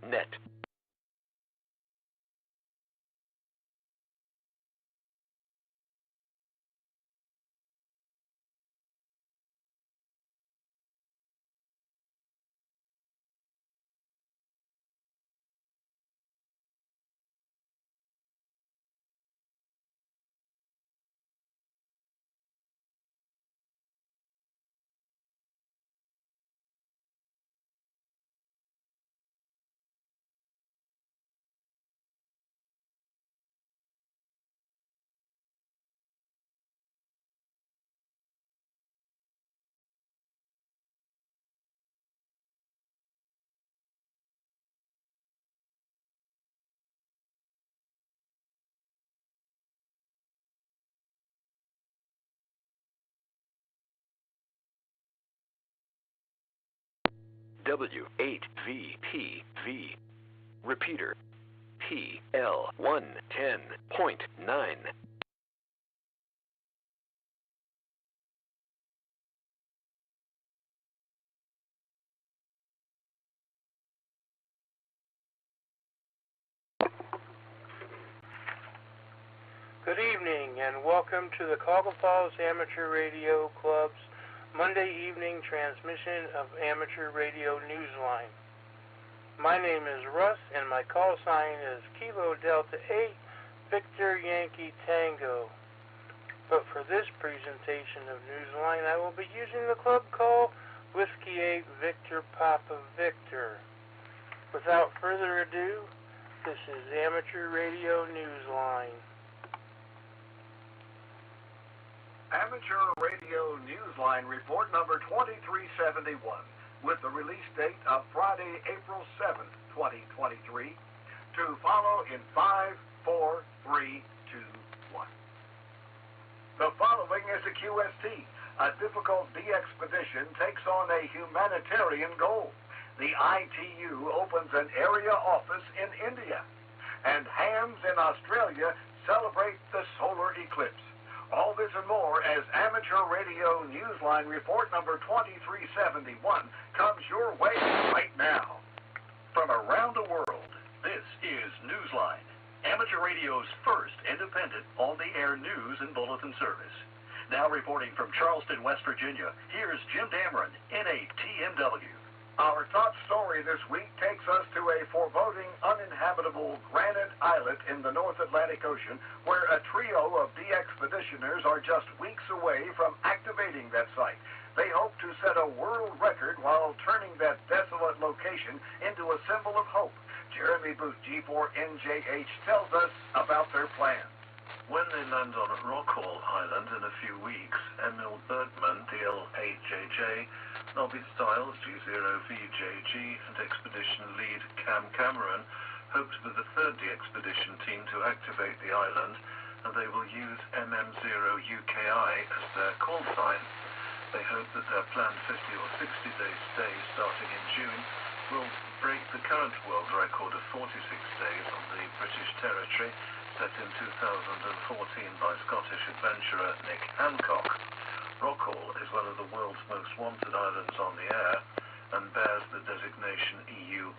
net. W8VPV. Repeater PL110.9. Good evening and welcome to the Cuyahoga Falls Amateur Radio Club's Monday evening transmission of Amateur Radio Newsline. My name is Russ and my call sign is Kilo Delta 8 Victor Yankee Tango. But for this presentation of Newsline, I will be using the club call Whiskey 8 Victor Papa Victor. Without further ado, this is Amateur Radio Newsline. Amateur Radio Newsline report number 2371 with the release date of Friday, April 7th, 2023, to follow in 5, 4, 3, 2, 1. The following is a QST. A difficult de-expedition takes on a humanitarian goal. The ITU opens an area office in India, and hams in Australia celebrate the solar eclipse. All this and more as Amateur Radio Newsline report number 2371 comes your way right now. From around the world, this is Newsline, Amateur Radio's first independent on-the-air news and bulletin service. Now reporting from Charleston, West Virginia, here's Jim Dameron, NATMW. Our top story this week takes us to a foreboding, uninhabitable granite islet in the North Atlantic Ocean, where a trio of de-expeditioners are just weeks away from activating that site. They hope to set a world record while turning that desolate location into a symbol of hope. Jeremy Booth, G4NJH, tells us about their plans. When they land on Rockhall Island in a few weeks, Emil Bergman, DL8JJ, Nobby Stiles, G0VJG, and expedition lead Cam Cameron hope to be the third de-expedition team to activate the island, and they will use MM0UKI as their call sign. They hope that their planned 50 or 60-day stay starting in June will break the current world record of 46 days on the British territory, set in 2014 by Scottish adventurer Nick Hancock. Rockhall is one of the world's most wanted islands on the air and bears the designation EU189.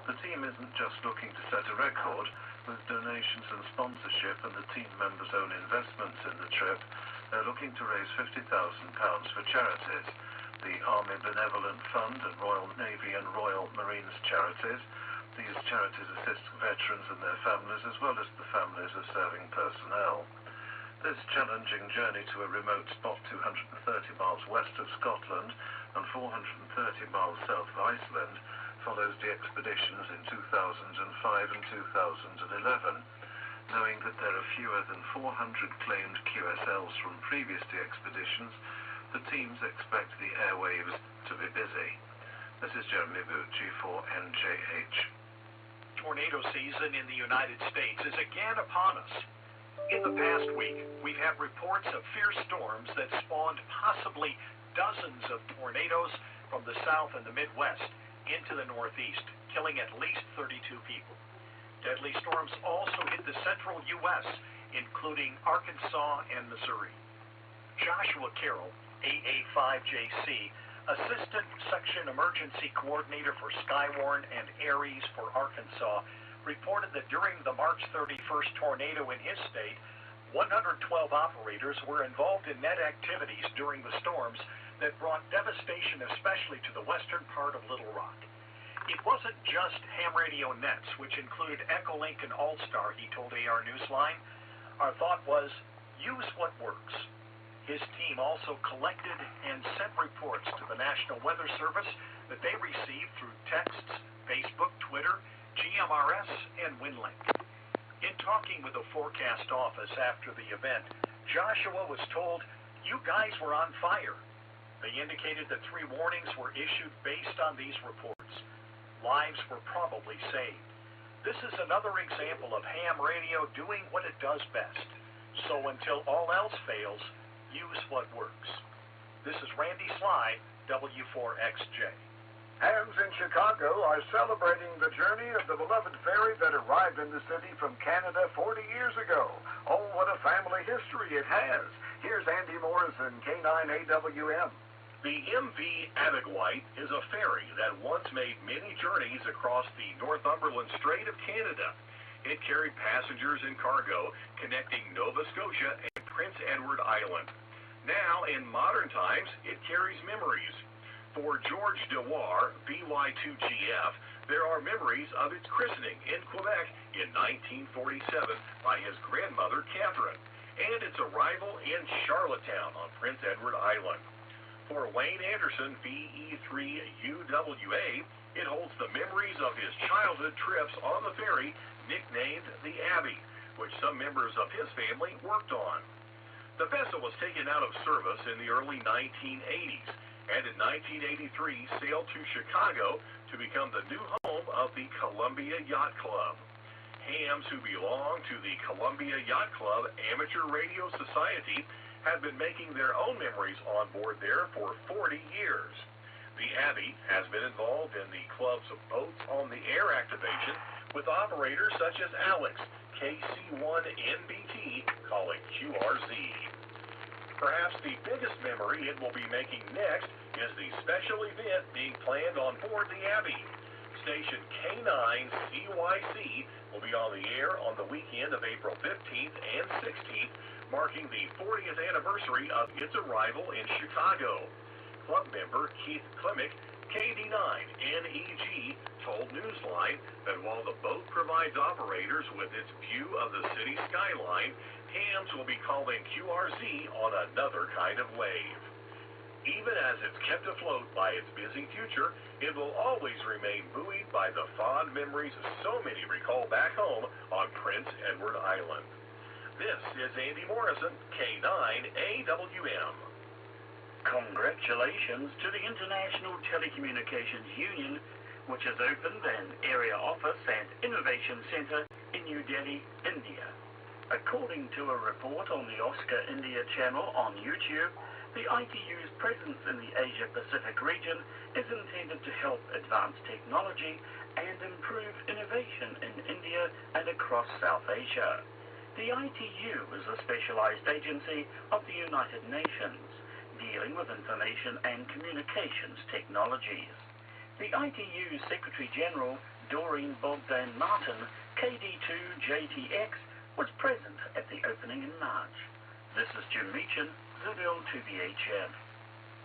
The team isn't just looking to set a record. With donations and sponsorship and the team members' own investments in the trip, they're looking to raise £50,000 for charities. The Army Benevolent Fund and Royal Navy and Royal Marines charities. These charities assist veterans and their families, as well as the families of serving personnel. This challenging journey to a remote spot 230 miles west of Scotland and 430 miles south of Iceland follows the expeditions in 2005 and 2011. Knowing that there are fewer than 400 claimed QSLs from previous expeditions, the teams expect the airwaves to be busy. This is Jeremy Booth, G4NJH. Tornado season in the United States is again upon us. In the past week, we've had reports of fierce storms that spawned possibly dozens of tornadoes from the south and the Midwest into the Northeast, killing at least 32 people. Deadly storms also hit the central U.S., including Arkansas and Missouri. Joshua Carroll, AA5JC, Assistant Section Emergency Coordinator for Skywarn and Aries for Arkansas, reported that during the March 31st tornado in his state, 112 operators were involved in net activities during the storms that brought devastation especially to the western part of Little Rock. It wasn't just ham radio nets, which included Echolink and All-Star, he told AR Newsline. Our thought was, use what works. His team also collected and sent reports to the National Weather Service that they received through texts, Facebook, Twitter, GMRS, and WinLink. In talking with the forecast office after the event, Joshua was told, "You guys were on fire." They indicated that 3 warnings were issued based on these reports. Lives were probably saved. This is another example of ham radio doing what it does best. So until all else fails, use what works. This is Randy Sly, W4XJ. Hams in Chicago are celebrating the journey of the beloved ferry that arrived in the city from Canada 40 years ago. Oh, what a family history it has. Here's Andy Morrison, K9AWM. The MV Abigwite is a ferry that once made many journeys across the Northumberland Strait of Canada. It carried passengers and cargo connecting Nova Scotia and Prince Edward Island. Now, in modern times, it carries memories. For George Dewar, VY2GF, there are memories of its christening in Quebec in 1947 by his grandmother, Catherine, and its arrival in Charlottetown on Prince Edward Island. For Wayne Anderson, VE3UWA, it holds the memories of his childhood trips on the ferry, nicknamed the Abbey, which some members of his family worked on. The vessel was taken out of service in the early 1980s, and in 1983 sailed to Chicago to become the new home of the Columbia Yacht Club. Hams who belong to the Columbia Yacht Club Amateur Radio Society have been making their own memories on board there for 40 years. The Abbey has been involved in the club's boats on the air activation with operators such as Alex, KC1NBT, calling QRZ. Perhaps the biggest memory it will be making next is the special event being planned on board the Abbey. Station K9CYC will be on the air on the weekend of April 15th and 16th, marking the 40th anniversary of its arrival in Chicago. Club member Keith Klimick, KD9NEG, told Newsline that while the boat provides operators with its view of the city skyline, Hams will be calling QRZ on another kind of wave. Even as it's kept afloat by its busy future, it will always remain buoyed by the fond memories so many recall back home on Prince Edward Island. This is Andy Morrison, K9AWM. Congratulations to the International Telecommunications Union, which has opened an area office and innovation center in New Delhi, India. According to a report on the Oscar India channel on YouTube, the ITU's presence in the Asia-Pacific region is intended to help advance technology and improve innovation in India and across South Asia. The ITU is a specialized agency of the United Nations, dealing with information and communications technologies. The ITU's Secretary General, Doreen Bogdan Martin, KD2JTX, was present at the opening in March. This is Jim Meechan, ZL2BHF.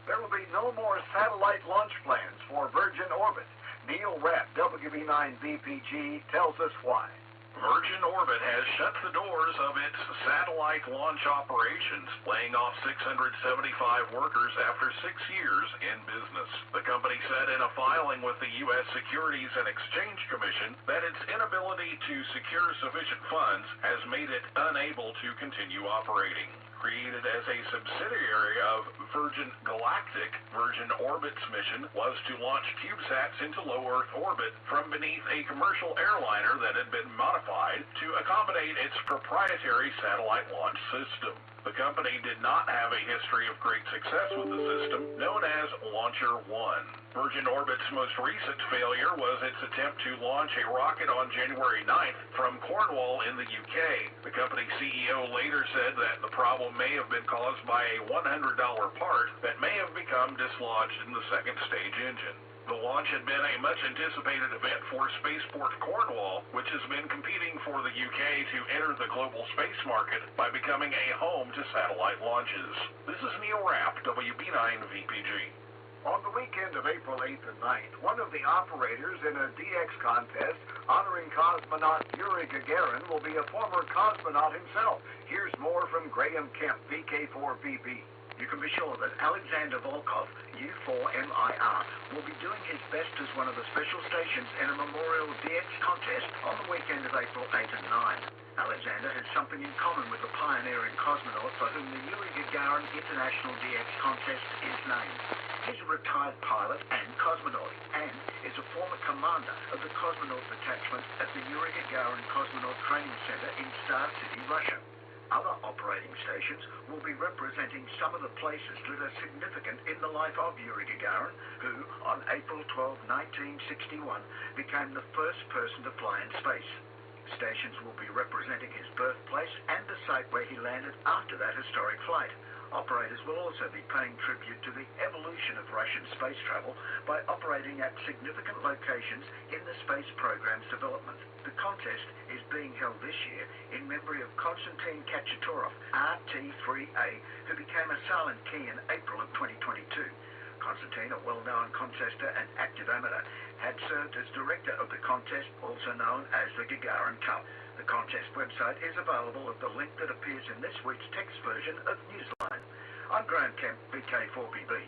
There will be no more satellite launch plans for Virgin Orbit. Neil Rapp, WB9BPG, tells us why. Virgin Orbit has shut the doors of its satellite launch operations, laying off 675 workers after 6 years in business. The company said in a filing with the U.S. Securities and Exchange Commission that its inability to secure sufficient funds has made it unable to continue operating. Created as a subsidiary of Virgin Galactic, Virgin Orbit's mission was to launch CubeSats into low Earth orbit from beneath a commercial airliner that had been modified to accommodate its proprietary satellite launch system. The company did not have a history of great success with the system, known as Launcher 1. Virgin Orbit's most recent failure was its attempt to launch a rocket on January 9th from Cornwall in the UK. The company CEO later said that the problem may have been caused by a $100 part that may have become dislodged in the second stage engine. The launch had been a much-anticipated event for Spaceport Cornwall, which has been competing for the UK to enter the global space market by becoming a home to satellite launches. This is Neil Rapp, WB9VPG. On the weekend of April 8th and 9th, one of the operators in a DX contest honoring cosmonaut Yuri Gagarin will be a former cosmonaut himself. Here's more from Graham Kemp, VK4BB. You can be sure that Alexander Volkov, U4MIR, will be doing his best as one of the special stations in a memorial DX contest on the weekend of April 8 and 9. Alexander has something in common with the pioneering cosmonaut for whom the Yuri Gagarin International DX contest is named. He's a retired pilot and cosmonaut, and is a former commander of the cosmonaut detachment at the Yuri Gagarin Cosmonaut Training Center in Star City, Russia. Other operating stations will be representing some of the places that are significant in the life of Yuri Gagarin, who, on April 12, 1961, became the first person to fly in space. Stations will be representing his birthplace and the site where he landed after that historic flight. Operators will also be paying tribute to the evolution of Russian space travel by operating at significant locations in the space program's development. The contest is being held this year in memory of Konstantin Kachaturov, RT-3A, who became a silent key in April of 2022. Konstantin, a well-known contester and active amateur, had served as director of the contest, also known as the Gagarin Cup. The contest website is available at the link that appears in this week's text version of Newsline. I'm Graham Kemp, VK4BB.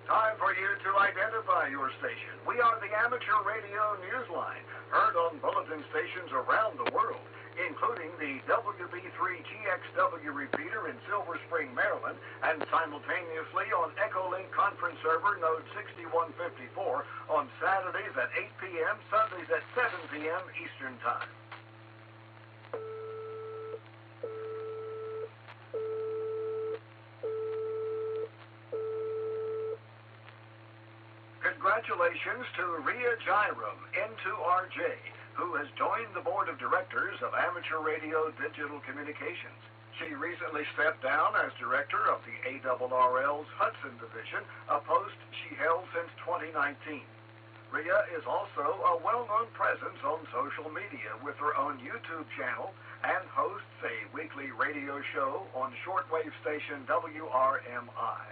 Time for you to identify your station. We are the Amateur Radio Newsline, heard on bulletin stations around the world, including the WB3GXW repeater in Silver Spring, Maryland, and simultaneously on Echolink conference server node 6154 on Saturdays at 8 p.m., Sundays at 7 p.m. Eastern Time. Congratulations to Rhea Jairam, N2RJ, who has joined the board of directors of Amateur Radio Digital Communications. She recently stepped down as director of the ARRL's Hudson Division, a post she held since 2019. Rhea is also a well-known presence on social media with her own YouTube channel and hosts a weekly radio show on shortwave station WRMI.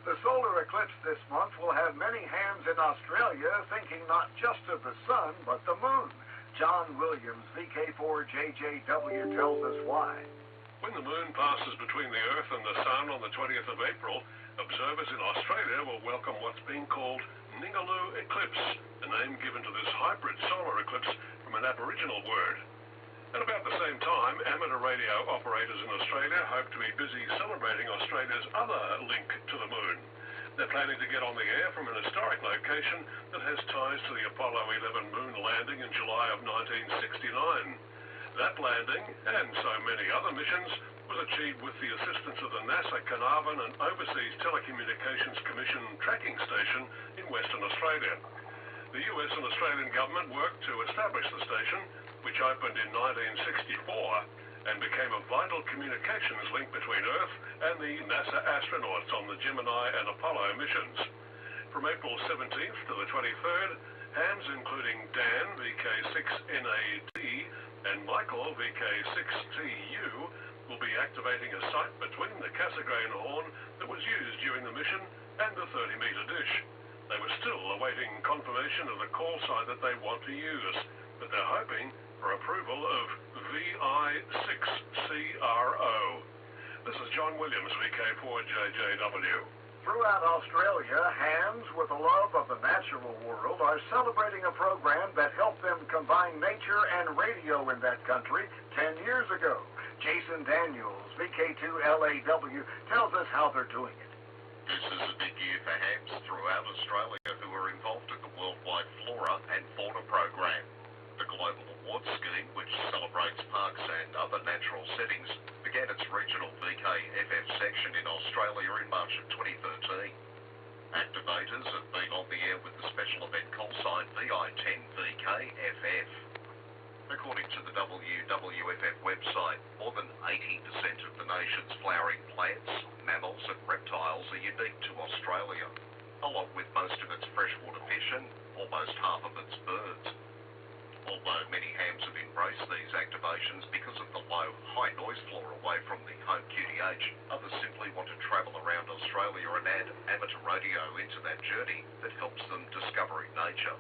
The solar eclipse this month will have many hands in Australia thinking not just of the sun, but the moon. John Williams, VK4JJW, tells us why. When the moon passes between the Earth and the sun on the 20th of April, observers in Australia will welcome what's being called Ningaloo eclipse, a name given to this hybrid solar eclipse from an Aboriginal word. At about the same time, amateur radio operators in Australia hope to be busy celebrating Australia's other link to the moon. They're planning to get on the air from an historic location that has ties to the Apollo 11 moon landing in July of 1969. That landing, and so many other missions, was achieved with the assistance of the NASA Carnarvon and Overseas Telecommunications Commission tracking station in Western Australia. The US and Australian government worked to establish the station, which opened in 1964 and became a vital communications link between Earth and the NASA astronauts on the Gemini and Apollo missions. From April 17th to the 23rd, hands including Dan, VK6NAD, and Michael, VK6TU, will be activating a site between the Cassegrain horn that was used during the mission and the 30-meter dish. They were still awaiting confirmation of the call site that they want to use, but they're hoping for approval of VI6CRO. This is John Williams, VK4JJW. Throughout Australia, hands with a love of the natural world are celebrating a program that helped them combine nature and radio in that country 10 years ago. Jason Daniels, VK2LAW, tells us how they're doing it. This is a big year for hams throughout Australia who are involved in the worldwide flora and fauna program. The Global Awards Scheme, which celebrates parks and other natural settings, began its regional VKFF section in Australia in March of 2013. Activators have been on the air with the special event call sign VI10VKFF. According to the WWFF website, more than 80% of the nation's flowering plants, mammals and reptiles are unique to Australia, along with most of its freshwater fish and almost half of its birds. Although many hams have embraced these activations because of the low, high noise floor away from the home QTH, others simply want to travel around Australia and add amateur radio into that journey that helps them discovering nature.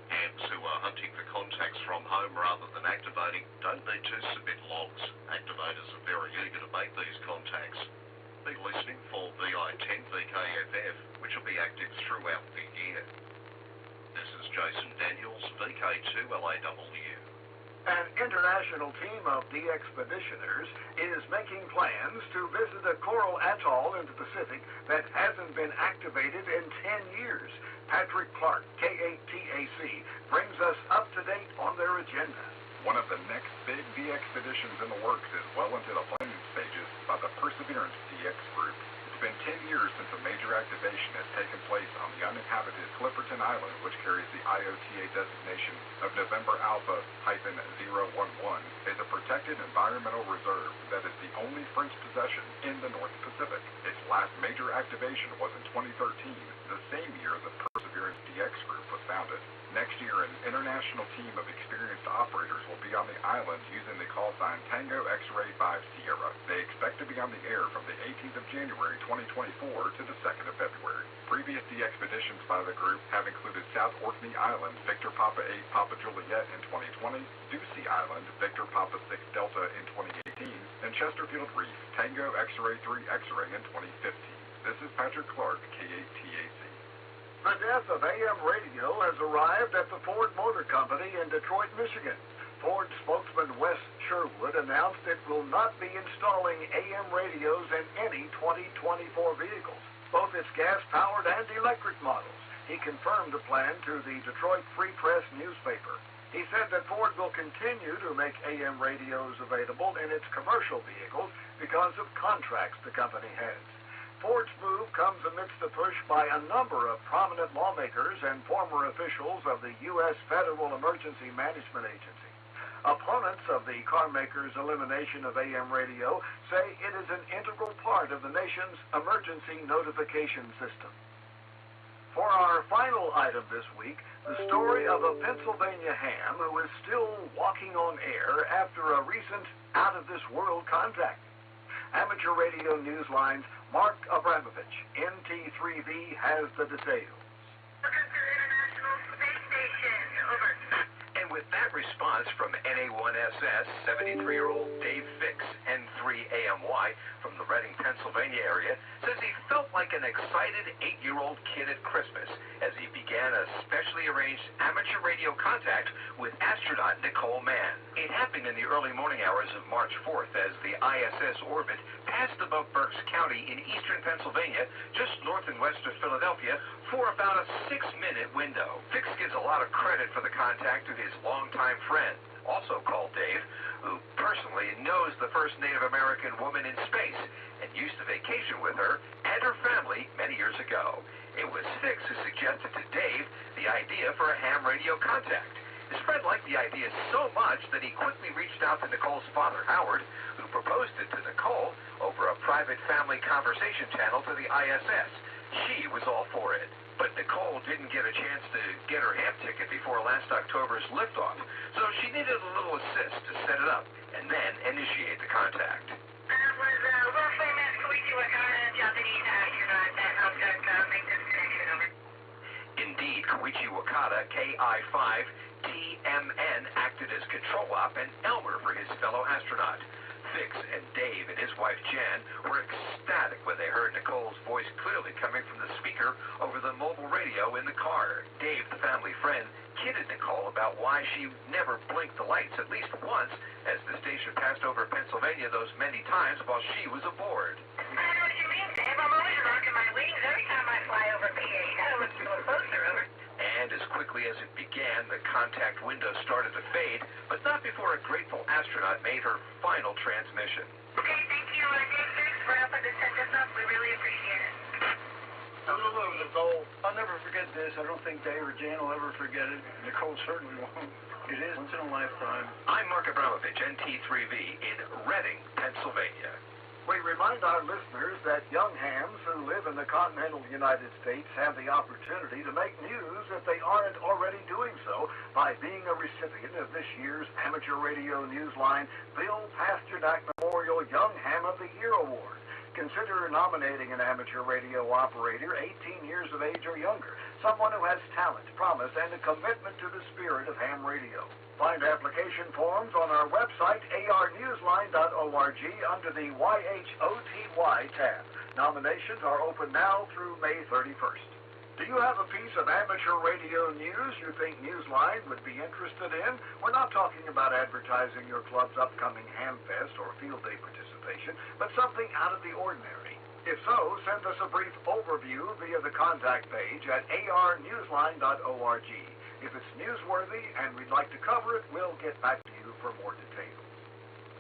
Hams who are hunting for contacts from home rather than activating don't need to submit logs. Activators are very eager to make these contacts. Be listening for VI10VKFF, which will be active throughout the year. This is Jason Daniels, VK2LAW. An international team of de-expeditioners is making plans to visit a coral atoll in the Pacific that hasn't been activated in 10 years. Patrick Clark, K8TAC, brings us up to date on their agenda. One of the next big de-expeditions in the works is well into the planning stages by the Perseverance DX group. It's been 10 years since a major activation has taken place on the uninhabited Clipperton Island, which carries the IOTA designation of November Alpha-011, is a protected environmental reserve that is the only French possession in the North Pacific. Its last major activation was in 2013, the same year the Perseverance DX group was founded. Next year, an international team of experienced operators will be on the island using the call sign Tango X-Ray 5 Sierra. They expect to be on the air from the 18th of January 2024 to the 2nd of February. Previous de-expeditions by the group have included South Orkney Island, Victor Papa 8 Papa Juliet in 2020, Ducey Island, Victor Papa 6 Delta in 2018, and Chesterfield Reef, Tango X-Ray 3 X-Ray in 2015. This is Patrick Clark, K8TAC. The death of AM radio has arrived at the Ford Motor Company in Detroit, Michigan. Ford spokesman Wes Sherwood announced it will not be installing AM radios in any 2024 vehicles, both its gas-powered and electric models. He confirmed the plan to the Detroit Free Press newspaper. He said that Ford will continue to make AM radios available in its commercial vehicles because of contracts the company has. Ford's move comes amidst a push by a number of prominent lawmakers and former officials of the U.S. Federal Emergency Management Agency. Opponents of the carmaker's elimination of AM radio say it is an integral part of the nation's emergency notification system. For our final item this week, the story of a Pennsylvania ham who is still walking on air after a recent out-of-this-world contact. Amateur Radio Newsline's Mark Abramovich, NT3V, has the details. Welcome to the International Space Station. Over. And with that response from NA1SS, 73-year-old Dave Fix, N3AMY, from the Reading, Pennsylvania area, says he felt like an excited 8-year-old kid at Christmas as he began a specially arranged amateur radio contact with astronaut Nicole Mann. It happened in the early morning hours of March 4th as the ISS orbit passed above Berks County in eastern Pennsylvania, just north and west of Philadelphia, for about a 6-minute window. Fix gives a lot of credit for the contact to his longtime friend, also called Dave, who personally knows the first Native American woman in space and used to vacation with her and her family many years ago. It was Fix who suggested to Dave the idea for a ham radio contact. His friend liked the idea so much that he quickly reached out to Nicole's father, Howard, who proposed it to Nicole over a private family conversation channel to the ISS. She was all for it. But Nicole didn't get a chance to get her ham ticket before last October's liftoff, so she needed a little assist to set it up and then initiate the contact. That was world famous Koichi Wakata, Japanese astronaut that helped us make this connection. Over. Indeed, Koichi Wakata, KI5TMN, acted as control op and Elmer for his fellow astronaut. Fix and Dave and his wife Jan were ecstatic when they heard Nicole's voice clearly coming from the speaker over the mobile radio in the car. Dave, the family friend, kidded Nicole about why she never blinked the lights at least once as the station passed over Pennsylvania those many times while she was aboard. I know what you mean, Dave. I'm always rocking my wings every time I fly over PA. You gotta look a little closer, over. And as quickly as it began, the contact window started to fade, but not before a grateful astronaut made her final transmission. Okay, thank you, Dave Fix, for helping to set this up. We really appreciate it. I'll never forget this. I don't think Dave or Jan will ever forget it. Nicole certainly won't. It is once in a lifetime. I'm Mark Abramovich, NT3V, in Reading, Pennsylvania. We remind our listeners that young hams who live in the continental United States have the opportunity to make news if they aren't already doing so by being a recipient of this year's Amateur Radio Newsline Bill Pasternak Memorial Young Ham of the Year Award. Consider nominating an amateur radio operator 18 years of age or younger, someone who has talent, promise, and a commitment to the spirit of ham radio. Find application forms on our website, arnewsline.org, under the YHOTY tab. Nominations are open now through May 31st. Do you have a piece of amateur radio news you think Newsline would be interested in? We're not talking about advertising your club's upcoming Hamfest or Field Day participation, but something out of the ordinary. If so, send us a brief overview via the contact page at arnewsline.org. If it's newsworthy and we'd like to cover it, we'll get back to you for more details.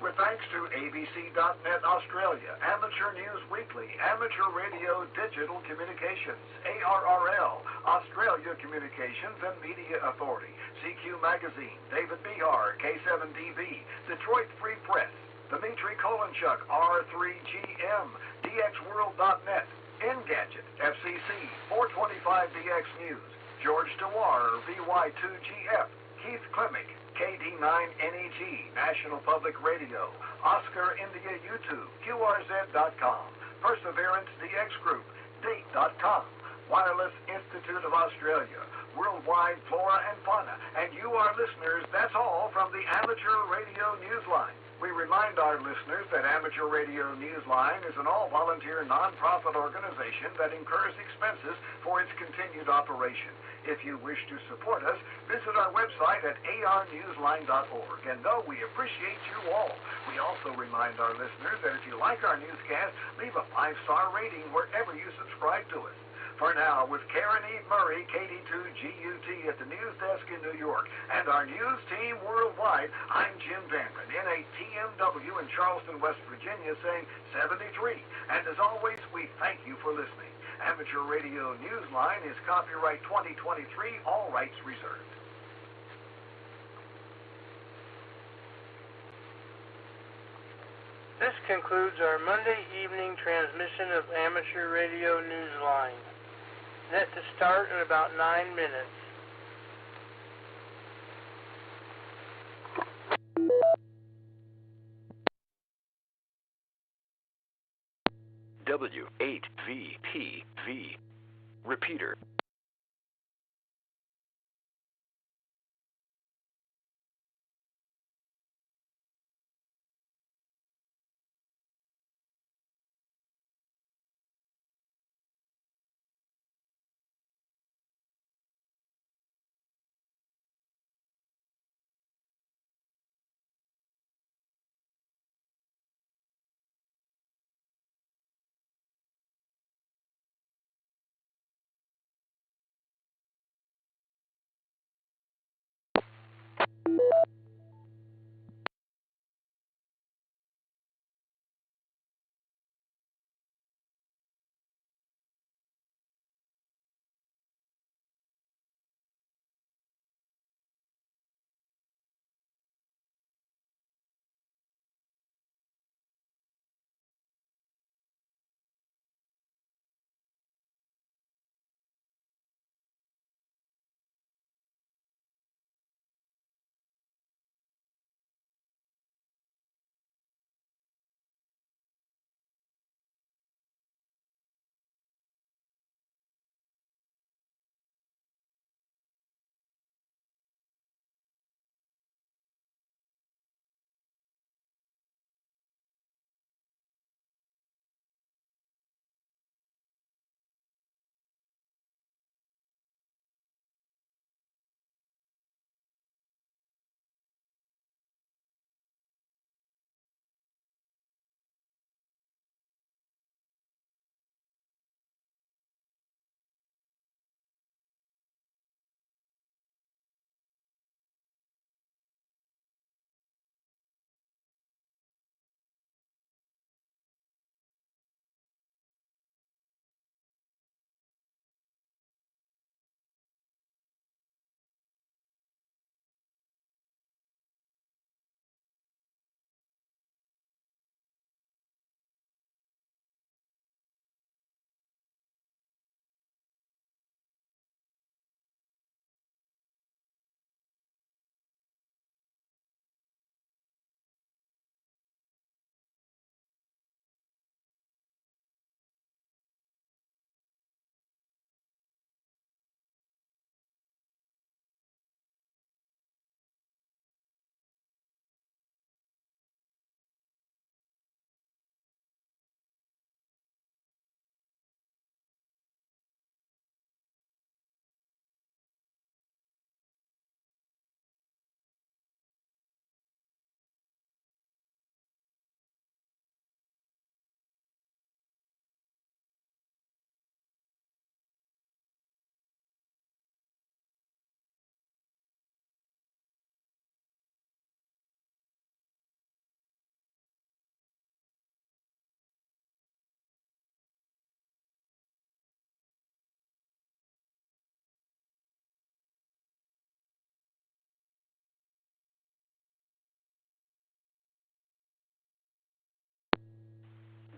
With thanks to ABC.net Australia, Amateur News Weekly, Amateur Radio Digital Communications, ARRL, Australia Communications and Media Authority, CQ Magazine, David Behar, K7DV, Detroit Free Press, Dmitry Kolenchuk, R3GM, DXWorld.net, Engadget, FCC, 425DX News, George Dewar, VY2GF, Keith Klimick, KD9NEG, National Public Radio, Oscar India YouTube, QRZ.com, Perseverance DX Group, Date.com, Wireless Institute of Australia, Worldwide Flora and Fauna, and you, our listeners, that's all from the Amateur Radio Newsline. We remind our listeners that Amateur Radio Newsline is an all-volunteer non-profit organization that incurs expenses for its continued operation. If you wish to support us, visit our website at arnewsline.org. And know we appreciate you all. We also remind our listeners that if you like our newscast, leave a 5-star rating wherever you subscribe to us. For now, with Karen Eve Murray, KD2GUT at the news desk in New York, and our news team worldwide, I'm Jim Vanderman, NATMW in Charleston, West Virginia, saying 73. And as always, we thank you for listening. Amateur Radio Newsline is copyright 2023, all rights reserved. This concludes our Monday evening transmission of Amateur Radio Newsline. Set to start in about 9 minutes. W8VPV. Repeater.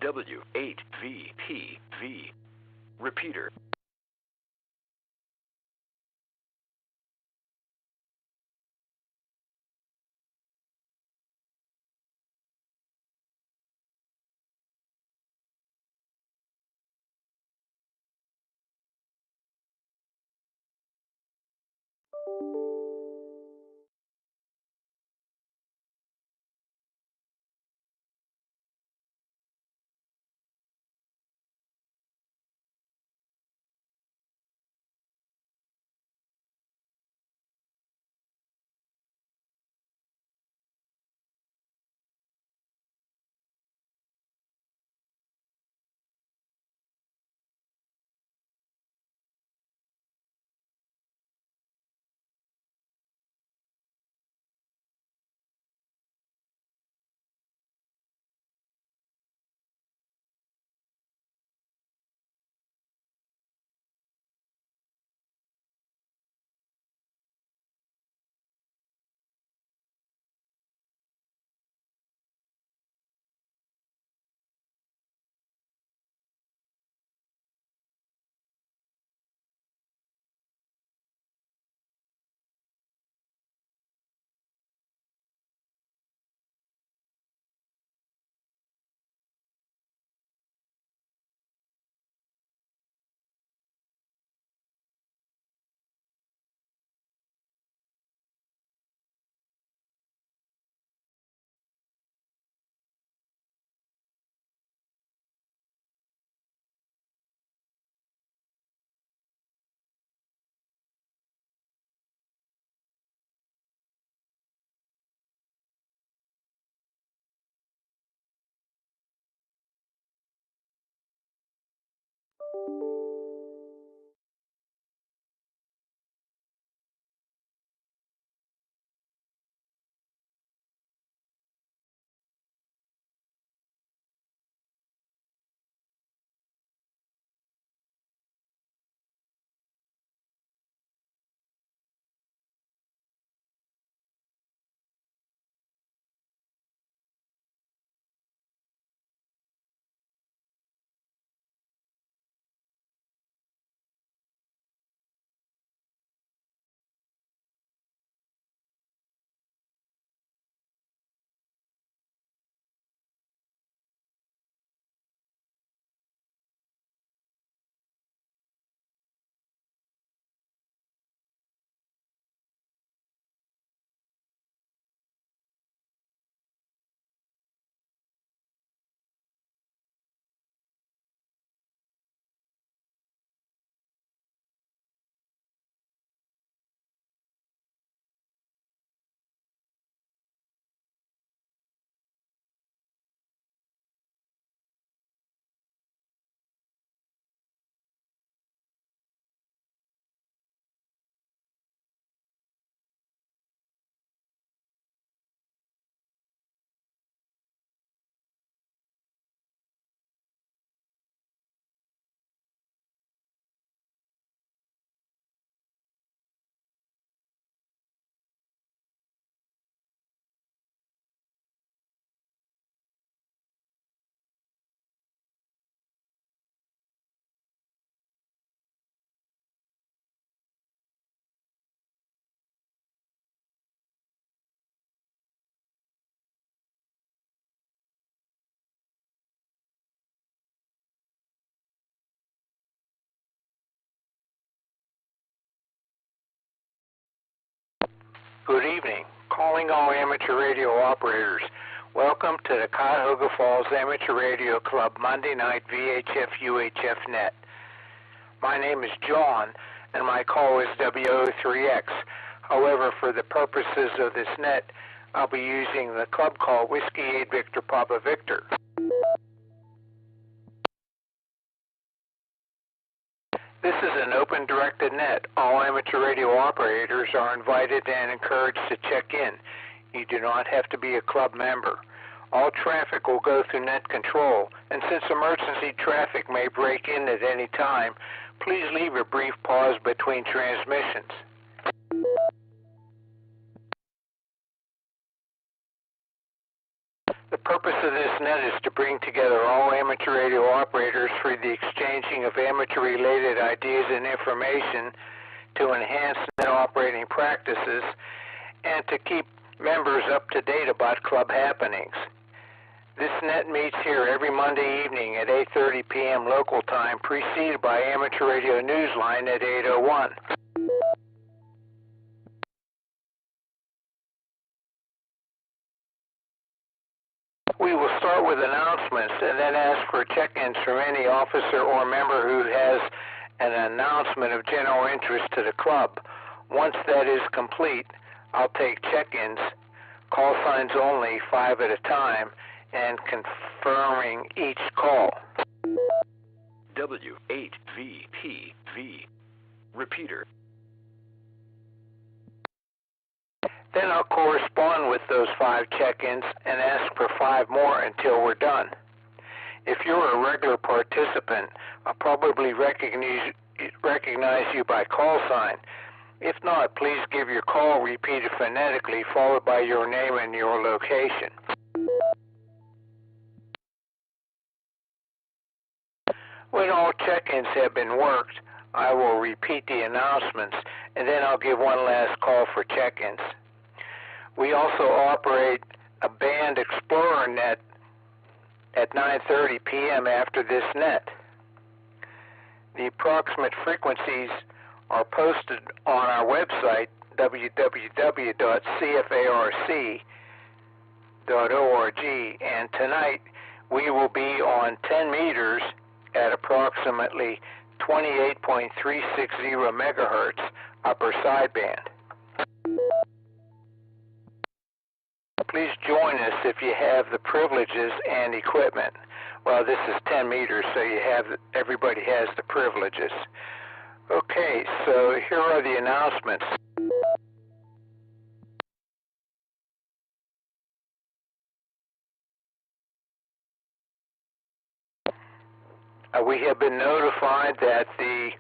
W8VPV. Repeater. Good evening. Calling all amateur radio operators. Welcome to the Cuyahoga Falls Amateur Radio Club Monday night VHF UHF net. My name is John, and my call is WO3X. However, for the purposes of this net, I'll be using the club call Whiskey 8 Victor Papa Victor. This is an open directed net. All amateur radio operators are invited and encouraged to check in. You do not have to be a club member. All traffic will go through net control, and since emergency traffic may break in at any time, please leave a brief pause between transmissions. The purpose of this net is to bring together all amateur radio operators for the exchanging of amateur-related ideas and information to enhance net operating practices and to keep members up to date about club happenings. This net meets here every Monday evening at 8:30 p.m. local time, preceded by Amateur Radio Newsline at 8:01. We will start with announcements and then ask for check-ins from any officer or member who has an announcement of general interest to the club. Once that is complete, I'll take check-ins, call signs only, 5 at a time, and confirming each call. W8VPV. Repeater. Then I'll correspond with those 5 check-ins and ask for 5 more until we're done. If you're a regular participant, I'll probably recognize you by call sign. If not, please give your call repeated phonetically, followed by your name and your location. When all check-ins have been worked, I will repeat the announcements, and then I'll give one last call for check-ins. We also operate a band Explorer net at 9:30 p.m. after this net. The approximate frequencies are posted on our website, www.cfarc.org, and tonight we will be on 10 meters at approximately 28.360 megahertz upper sideband. Please join us if you have the privileges and equipment. Well, this is 10 meters, so everybody has the privileges. Okay, so here are the announcements. We have been notified that the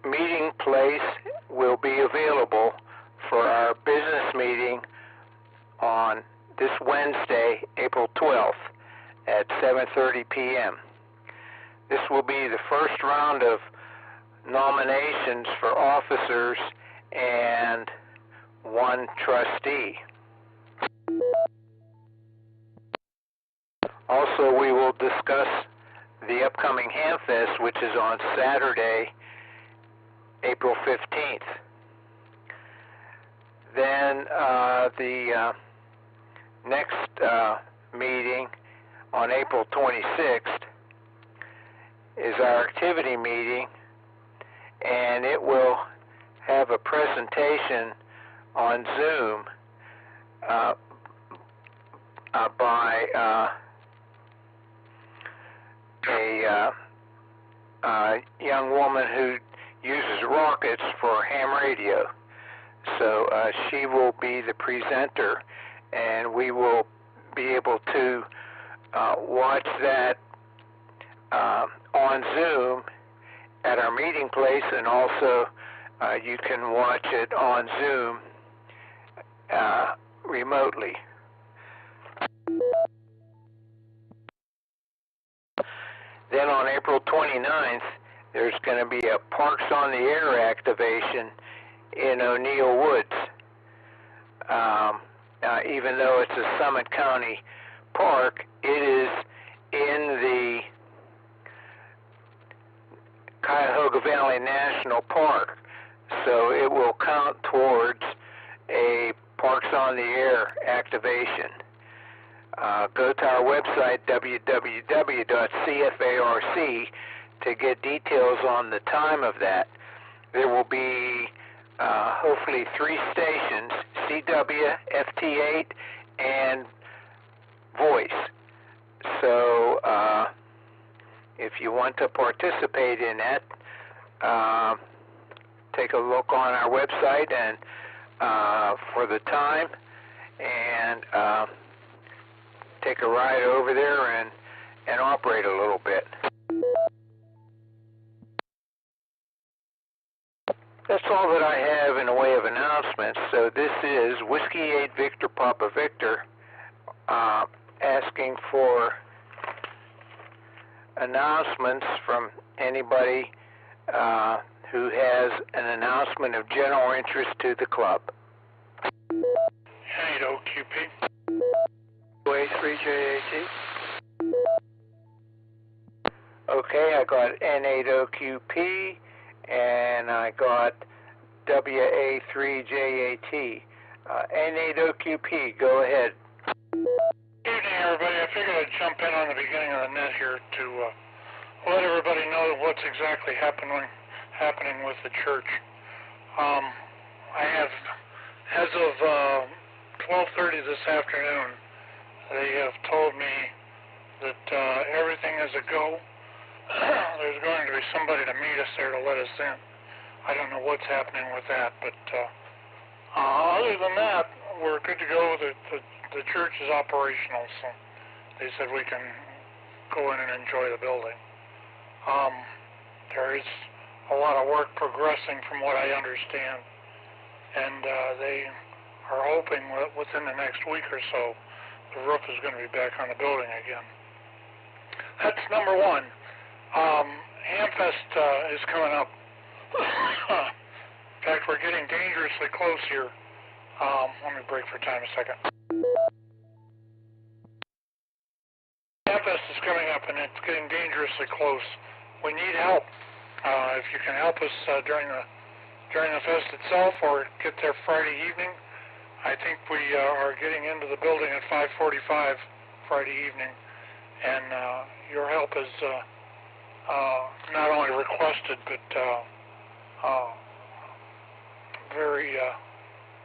meeting place will be available for our business meeting on this Wednesday, April 12th at 7:30 p.m. This will be the first round of nominations for officers and one trustee. Also, we will discuss the upcoming Hamfest, which is on Saturday, April 15th. Then the next meeting on April 26th is our activity meeting, and it will have a presentation on Zoom by a young woman who uses rockets for ham radio. So she will be the presenter, and we will be able to watch that on Zoom at our meeting place, and also you can watch it on Zoom remotely. Then on April 29th, there's going to be a Parks on the Air activation in O'Neill Woods. Even though it's a Summit County park, it is in the Cuyahoga Valley National Park, so it will count towards a Parks on the Air activation. Go to our website, www.cfarc, to get details on the time of that. There will be hopefully 3 stations, CW, FT8, and Voice. So if you want to participate in that, take a look on our website and for the time, and take a ride over there and operate a little bit. That's all that I have in the way of announcements. So this is Whiskey 8 Victor Papa Victor, asking for announcements from anybody who has an announcement of general interest to the club. N8OQP. A3JAT. Okay, I got N8OQP and I got WA3JAT. N8OQP, go ahead. Evening, everybody. I figured I'd jump in on the beginning of the net here to let everybody know what's exactly happening with the church. I have, as of 12:30 this afternoon, they have told me that everything is a go. There's going to be somebody to meet us there to let us in. I don't know what's happening with that, but other than that, we're good to go. The church is operational, so they said we can go in and enjoy the building. There is a lot of work progressing from what I understand, and they are hoping that within the next week or so, the roof is going to be back on the building again. That's number one. Hamfest is coming up. In fact, we're getting dangerously close here. Let me break for time a second. Hamfest is coming up, and it's getting dangerously close. We need help. If you can help us during the fest itself, or get there Friday evening. I think we are getting into the building at 5:45 Friday evening, and your help is not only requested, but very,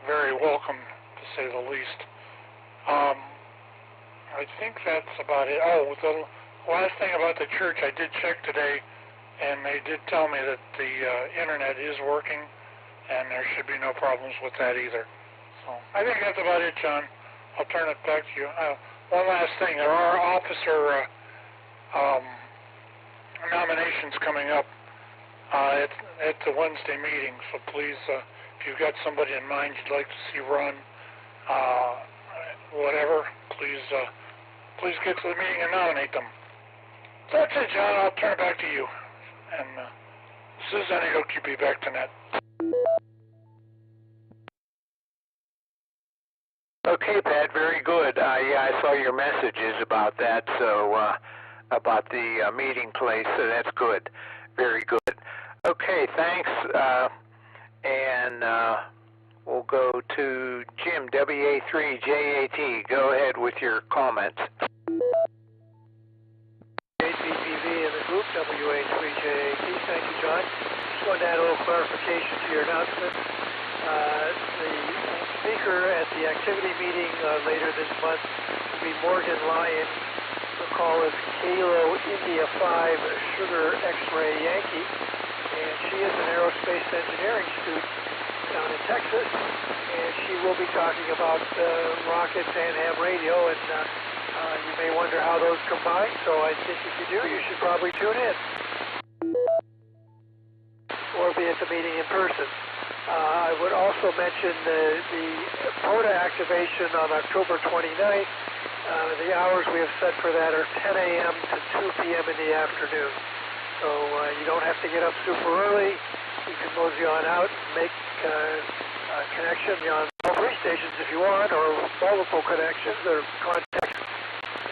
very welcome, to say the least. I think that's about it. Oh, the last thing about the church, I did check today, and they did tell me that the internet is working, and there should be no problems with that either. So I think that's about it, John. I'll turn it back to you. One last thing. There are officer nominations coming up at the Wednesday meeting, so please, if you've got somebody in mind you'd like to see run, whatever, please get to the meeting and nominate them. So that's it, John. I'll turn it back to you. And this is N8OQP, back to net. Okay, Pat, very good. Yeah, I saw your messages about that, so about the meeting place, so that's good. Very good. Okay, thanks. And we'll go to Jim, WA3JAT. Go ahead with your comments. BPV in the group, WA3JAT. Thank you, John. Just wanted to add a little clarification to your announcement. The speaker at the activity meeting later this month will be Morgan Lyon. The call is Kilo India 5 Sugar X-Ray Yankee, and she is an aerospace engineering student down in Texas, and she will be talking about rockets and ham radio, and you may wonder how those combine, so I think if you do, you should probably tune in or be at the meeting in person. I would also mention the POTA activation on October 29th. The hours we have set for that are 10 a.m. to 2 p.m. in the afternoon. So you don't have to get up super early. You can mosey on out and make a connection on all three stations if you want, or multiple connections or contacts.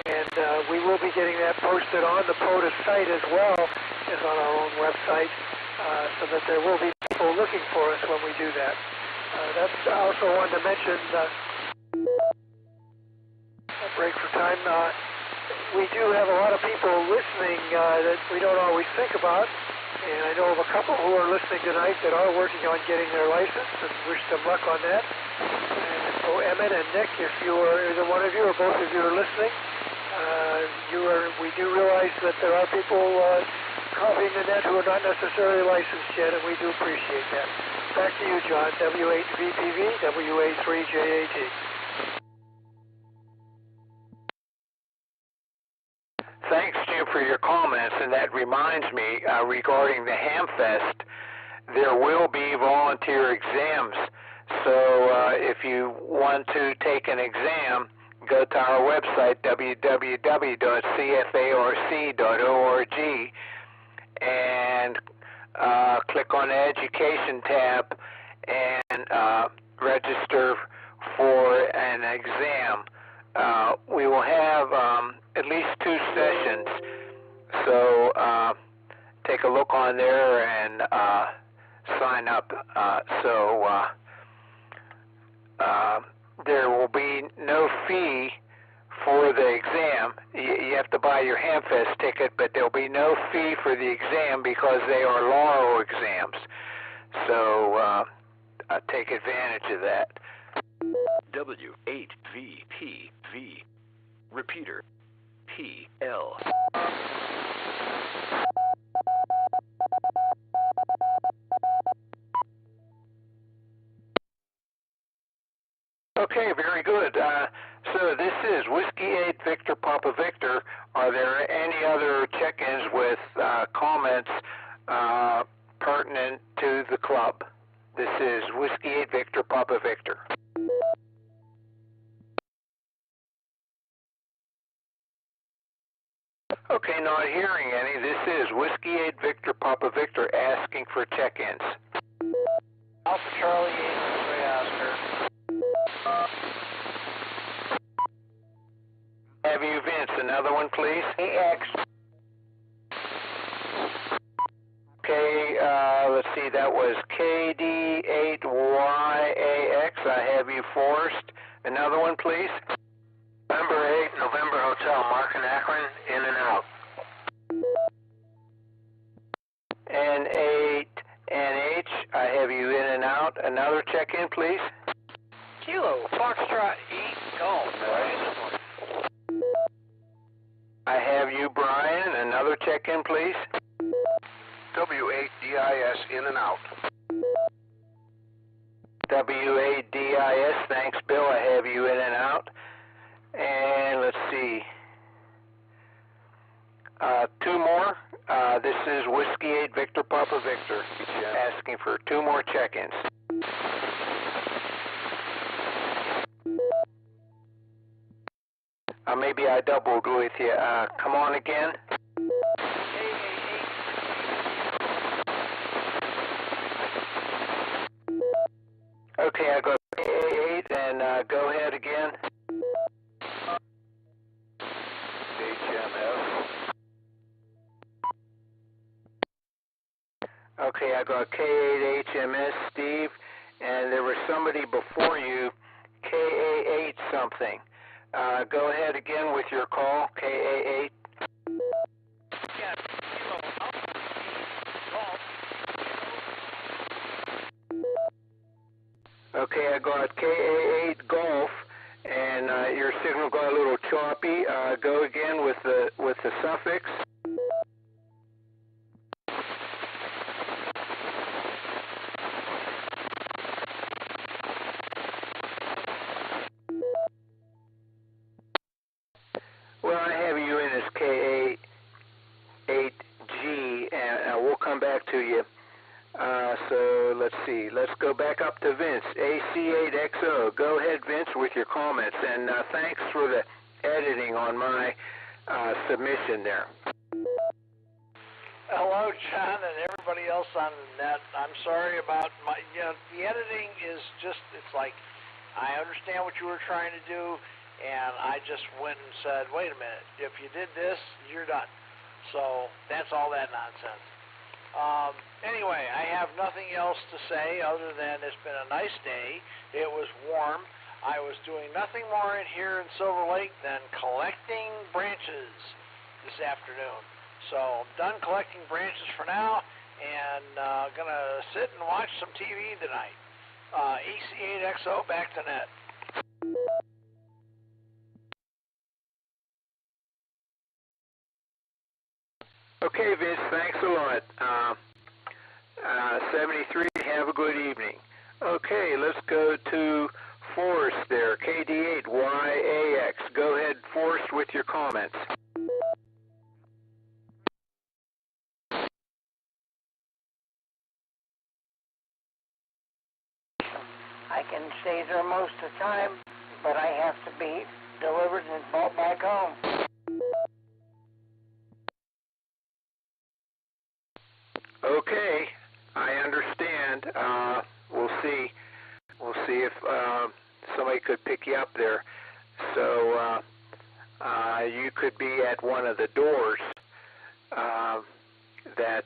And we will be getting that posted on the POTA site as well as on our own website, so that there will be people looking for us when we do that. That's also wanted to mention, a break for time, we do have a lot of people listening that we don't always think about, and I know of a couple who are listening tonight that are working on getting their license, and wish them luck on that. And so Emmett and Nick, if you are, either one of you or both of you are listening, we do realize that there are people copying the net who are not necessarily licensed yet, and we do appreciate that. Back to you, John, W8VPV, WA3JAT. Thanks, Jim, for your comments, and that reminds me, regarding the Hamfest, there will be volunteer exams. So if you want to take an exam, go to our website, www.cfarc.org, and click on the Education tab and register for an exam. We will have at least 2 sessions, so take a look on there and sign up. There will be no fee for the exam. You have to buy your Hamfest ticket, but there will be no fee for the exam because they are Laurel exams. So take advantage of that. W8VPV. Repeater. PL. Okay, very good. So this is Whiskey 8 Victor Papa Victor. Are there any other check-ins with comments pertinent to the club? This is Whiskey 8 Victor Papa Victor. Okay, not hearing any. This is Whiskey 8 Victor Papa Victor asking for check-ins. Alpha Charlie 8 Oscar. Have you, Vince? Another one, please. AX. Okay, let's see. That was KD8YAX. I have you, Forrest. Another one, please. November 8, November Hotel, Mark and Akron, in and out. N8NH, I have you in and out. Another check-in, please. Kilo, Foxtrot 8, Golf, Brian. I have you, Brian. Another check-in, please. W8DIS, in and out. W8DIS, thanks, Bill. I have you in and out. And let's see. 2 more. This is Whiskey 8 Victor Papa Victor asking for 2 more check-ins. Maybe I doubled with you. Come on again. Okay, I got A8 and go ahead again. HMF. Okay, I got K8HMS, Steve, and there was somebody before you, KA8 something. Go ahead again with your call, KA8. Okay, I got KA8 Golf, and your signal got a little choppy. Go again with the suffix. Well, I have you in as KA8G, and we'll come back to you. So let's see. Let's go back up to Vince, AC8XO. Go ahead, Vince, with your comments, and thanks for the editing on my submission there. Hello, John, and everybody else on the net. I'm sorry about my, the editing is just, it's like, I understand what you were trying to do, and I just went and said, wait a minute, if you did this, you're done. So that's all that nonsense. Anyway, I have nothing else to say other than it's been a nice day. It was warm. I was doing nothing more in here in Silver Lake than collecting branches this afternoon. So I'm done collecting branches for now, and gonna sit and watch some TV tonight. AC8XO, back to net. Okay, Vince, thanks a lot. 73, have a good evening. Okay, let's go to Forrest there, KD8YAX. Go ahead, Forrest, with your comments. I can stay there most of the time, but I have to be delivered and brought back home. Okay, I understand. We'll see. We'll see if somebody could pick you up there. So you could be at one of the doors that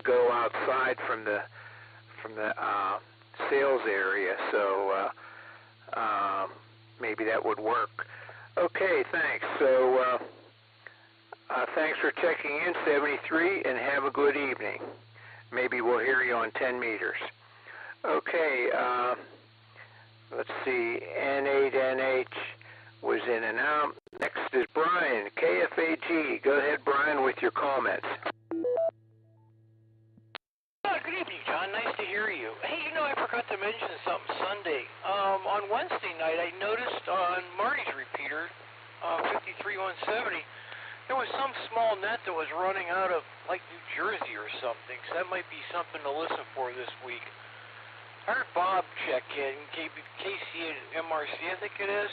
go outside from the sales area. So maybe that would work. Okay, thanks. So thanks for checking in, 73, and have a good evening. Maybe we'll hear you on 10 meters. Okay, let's see. N8NH was in and out. Next is Brian, KFAG. Go ahead, Brian, with your comments. Good evening, John. Nice to hear you. Hey, I forgot to mention something Sunday. On Wednesday night, I noticed on Marty's repeater, 53170, there was some small net that was running out of, like, New Jersey or something, so that might be something to listen for this week. I heard Bob check in, KC MRC, I think it is.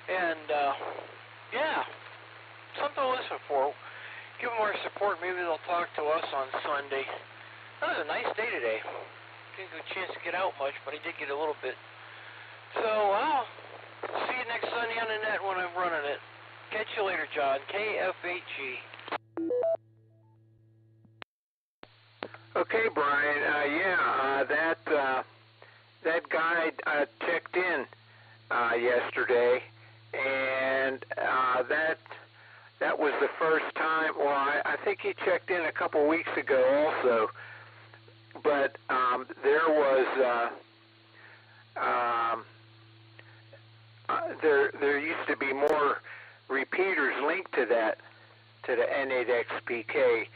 And, yeah, something to listen for. Give them our support. Maybe they'll talk to us on Sunday. That was a nice day today. Didn't get a chance to get out much, but I did get a little bit. So, I'll see you next Sunday on the net when I'm running it. Catch you later, John. KFAG. Okay, Brian. That guy checked in yesterday, and that was the first time. Well, I think he checked in a couple weeks ago also, but there was there used to be more repeaters linked to the N8XPK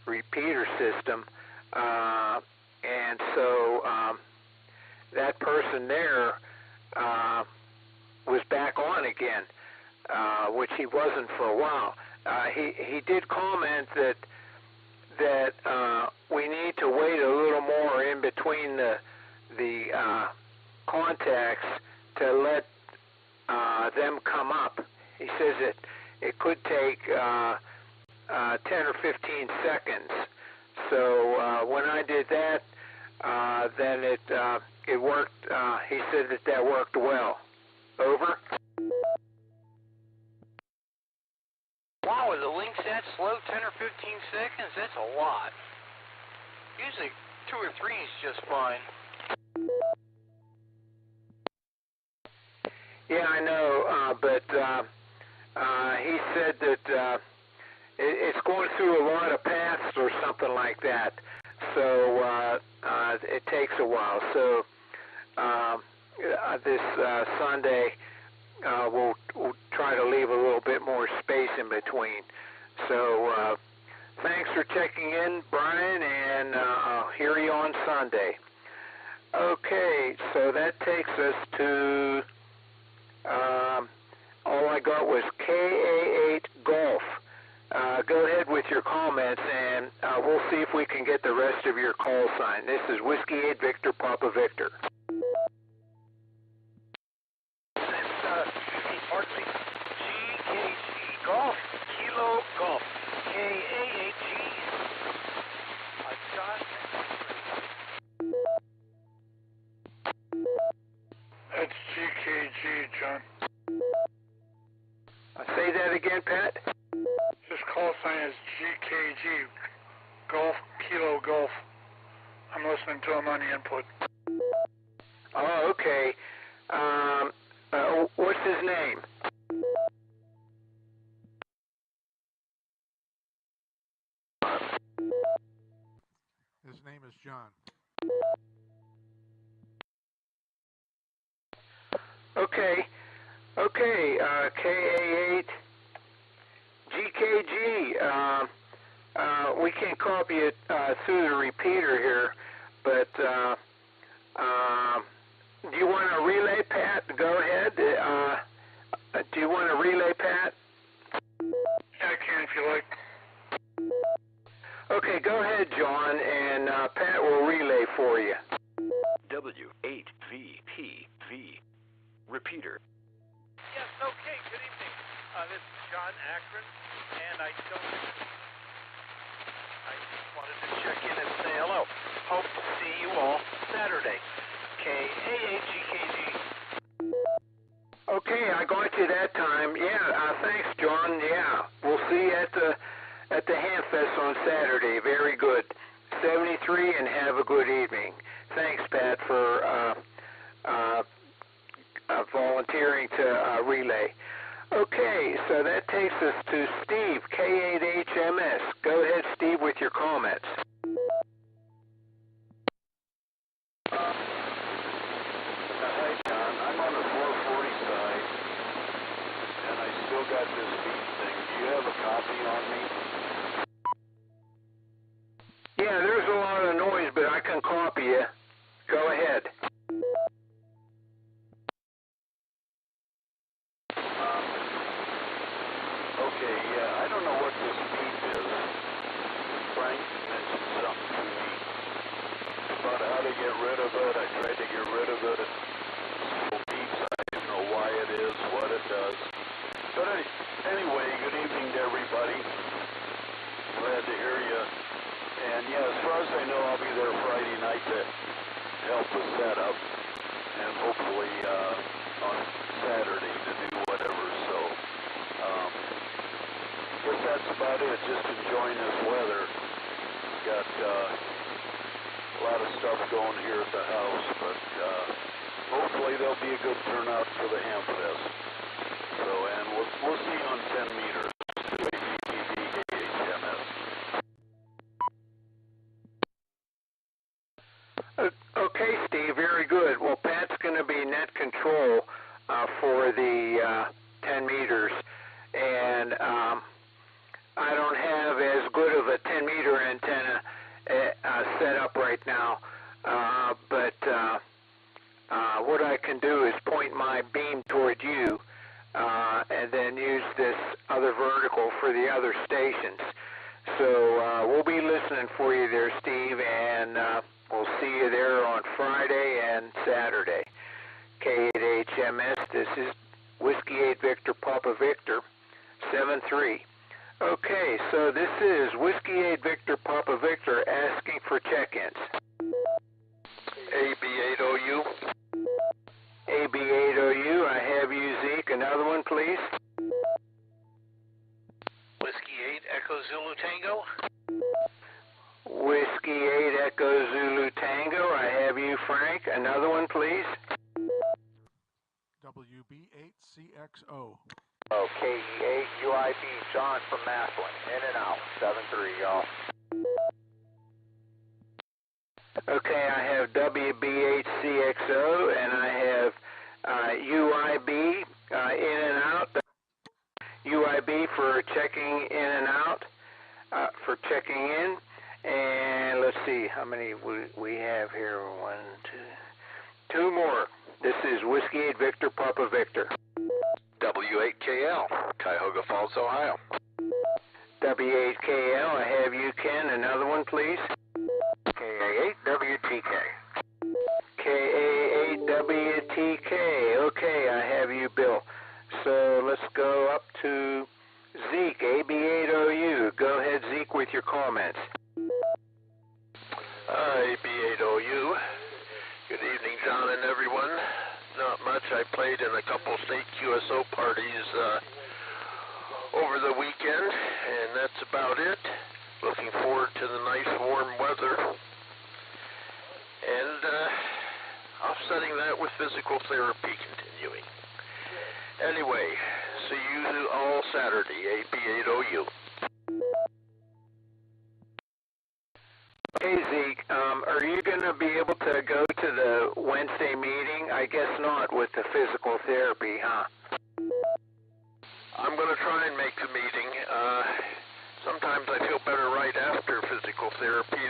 repeater system, and so that person there was back on again, which he wasn't for a while. He did comment that we need to wait a little more in between the contacts to let them come up. He says it could take 10 or 15 seconds. So when I did that, then it worked. He said that worked well. Over. Wow, are the links that slow, 10 or 15 seconds? That's a lot. Usually 2 or 3 is just fine. Yeah, I know, but he said that it's going through a lot of paths or something like that, so it takes a while. So this Sunday we'll try to leave a little bit more space in between. So thanks for checking in, Brian, and I'll hear you on Sunday. Okay, so that takes us to all I got was KA8 Golf. Go ahead with your comments, and we'll see if we can get the rest of your call sign. This is Whiskey 8 Victor Papa Victor. GKG Golf, Kilo Golf, KA8G. That's GKG, John. Say that again, Pat. His call sign is GKG, Golf, Kilo Golf. I'm listening to him on the input. Oh, okay. What's his name? His name is John. Okay, KA8 GKG. We can't copy it through the repeater here, but do you want a relay, Pat? Go ahead. Do you want a relay, Pat? Yeah, I can if you like. Okay, go ahead, John, and Pat will relay for you. W8VPV. Repeater. Yes, okay, good evening. This is John Akron, and I just wanted to check in and say hello. Hope to see you all Saturday. KAHGKG. Okay, I got you that time. Yeah, thanks, John. Yeah, we'll see you at the Hamfest on Saturday. Very good. 73, and have a good evening. Thanks, Pat, for volunteering to relay. Okay, so that takes us to Steve, K8HMS. Go ahead, Steve, with your comments. Hi, John. I'm on the 440 side, and I still got this beat thing. Do you have a copy on me? Yeah, there's a lot of noise, but I can copy you. Go ahead. Okay, yeah, I don't know what this beep is. Frank mentioned something to me about how to get rid of it. I tried to get rid of it. It beeps. I don't know why it is, what it does. But anyway, good evening to everybody. Glad to hear you. And yeah, as far as I know, I'll be there Friday night to help with setup, and hopefully on Saturday to do whatever. So I guess that's about it. Just enjoying this weather. Got a lot of stuff going here at the house, but hopefully there'll be a good turnout for the Hamfest. So, and we'll see you on 10 meters. Okay, Steve, very good. Well, Pat's going to be net control for the 10 meters, and I don't have as good of a 10-meter antenna set up right now, but what I can do is point my beam toward you and then use this other vertical for the other stations. So we'll be listening for you there, Steve, and we'll see you there on Friday and Saturday. K8HMS, this is Whiskey 8 Victor Papa Victor 73. Okay, so this is Whiskey 8 Victor Papa Victor asking for check-ins. AB8OU. AB8OU, I have you, Zeke. Another one, please. Whiskey 8 Echo Zulu Tango. Whiskey 8 Echo Zulu Tango, I have you, Frank. Another one, please. WB8CXO. Okay, 8 UIB, John from Maslin, in and out, 7-3, y'all. Okay, I have WB8CXO, and I have UIB in and out. UIB for checking in and out, for checking in. And let's see how many we have here. 1, 2, 2 more. This is Whiskey 8 Victor Papa Victor. W8KL, Cuyahoga Falls, Ohio. W8KL, I have you, Ken. Another one, please. KA8WTK. KA8WTK. Okay, I have you, Bill. So let's go up to Zeke, AB8OU. Go ahead, Zeke, with your comments. AB8OU. Good evening, John and everyone. Not much. I played in a couple state QSO parties over the weekend, and that's about it. Looking forward to the nice warm weather. And offsetting that with physical therapy continuing. Anyway, see you all Saturday, AB8OU. Hey, Zeke, are you going to be able to go to the Wednesday meeting? I guess not with the physical therapy, huh? I'm going to try and make the meeting. Sometimes I feel better right after physical therapy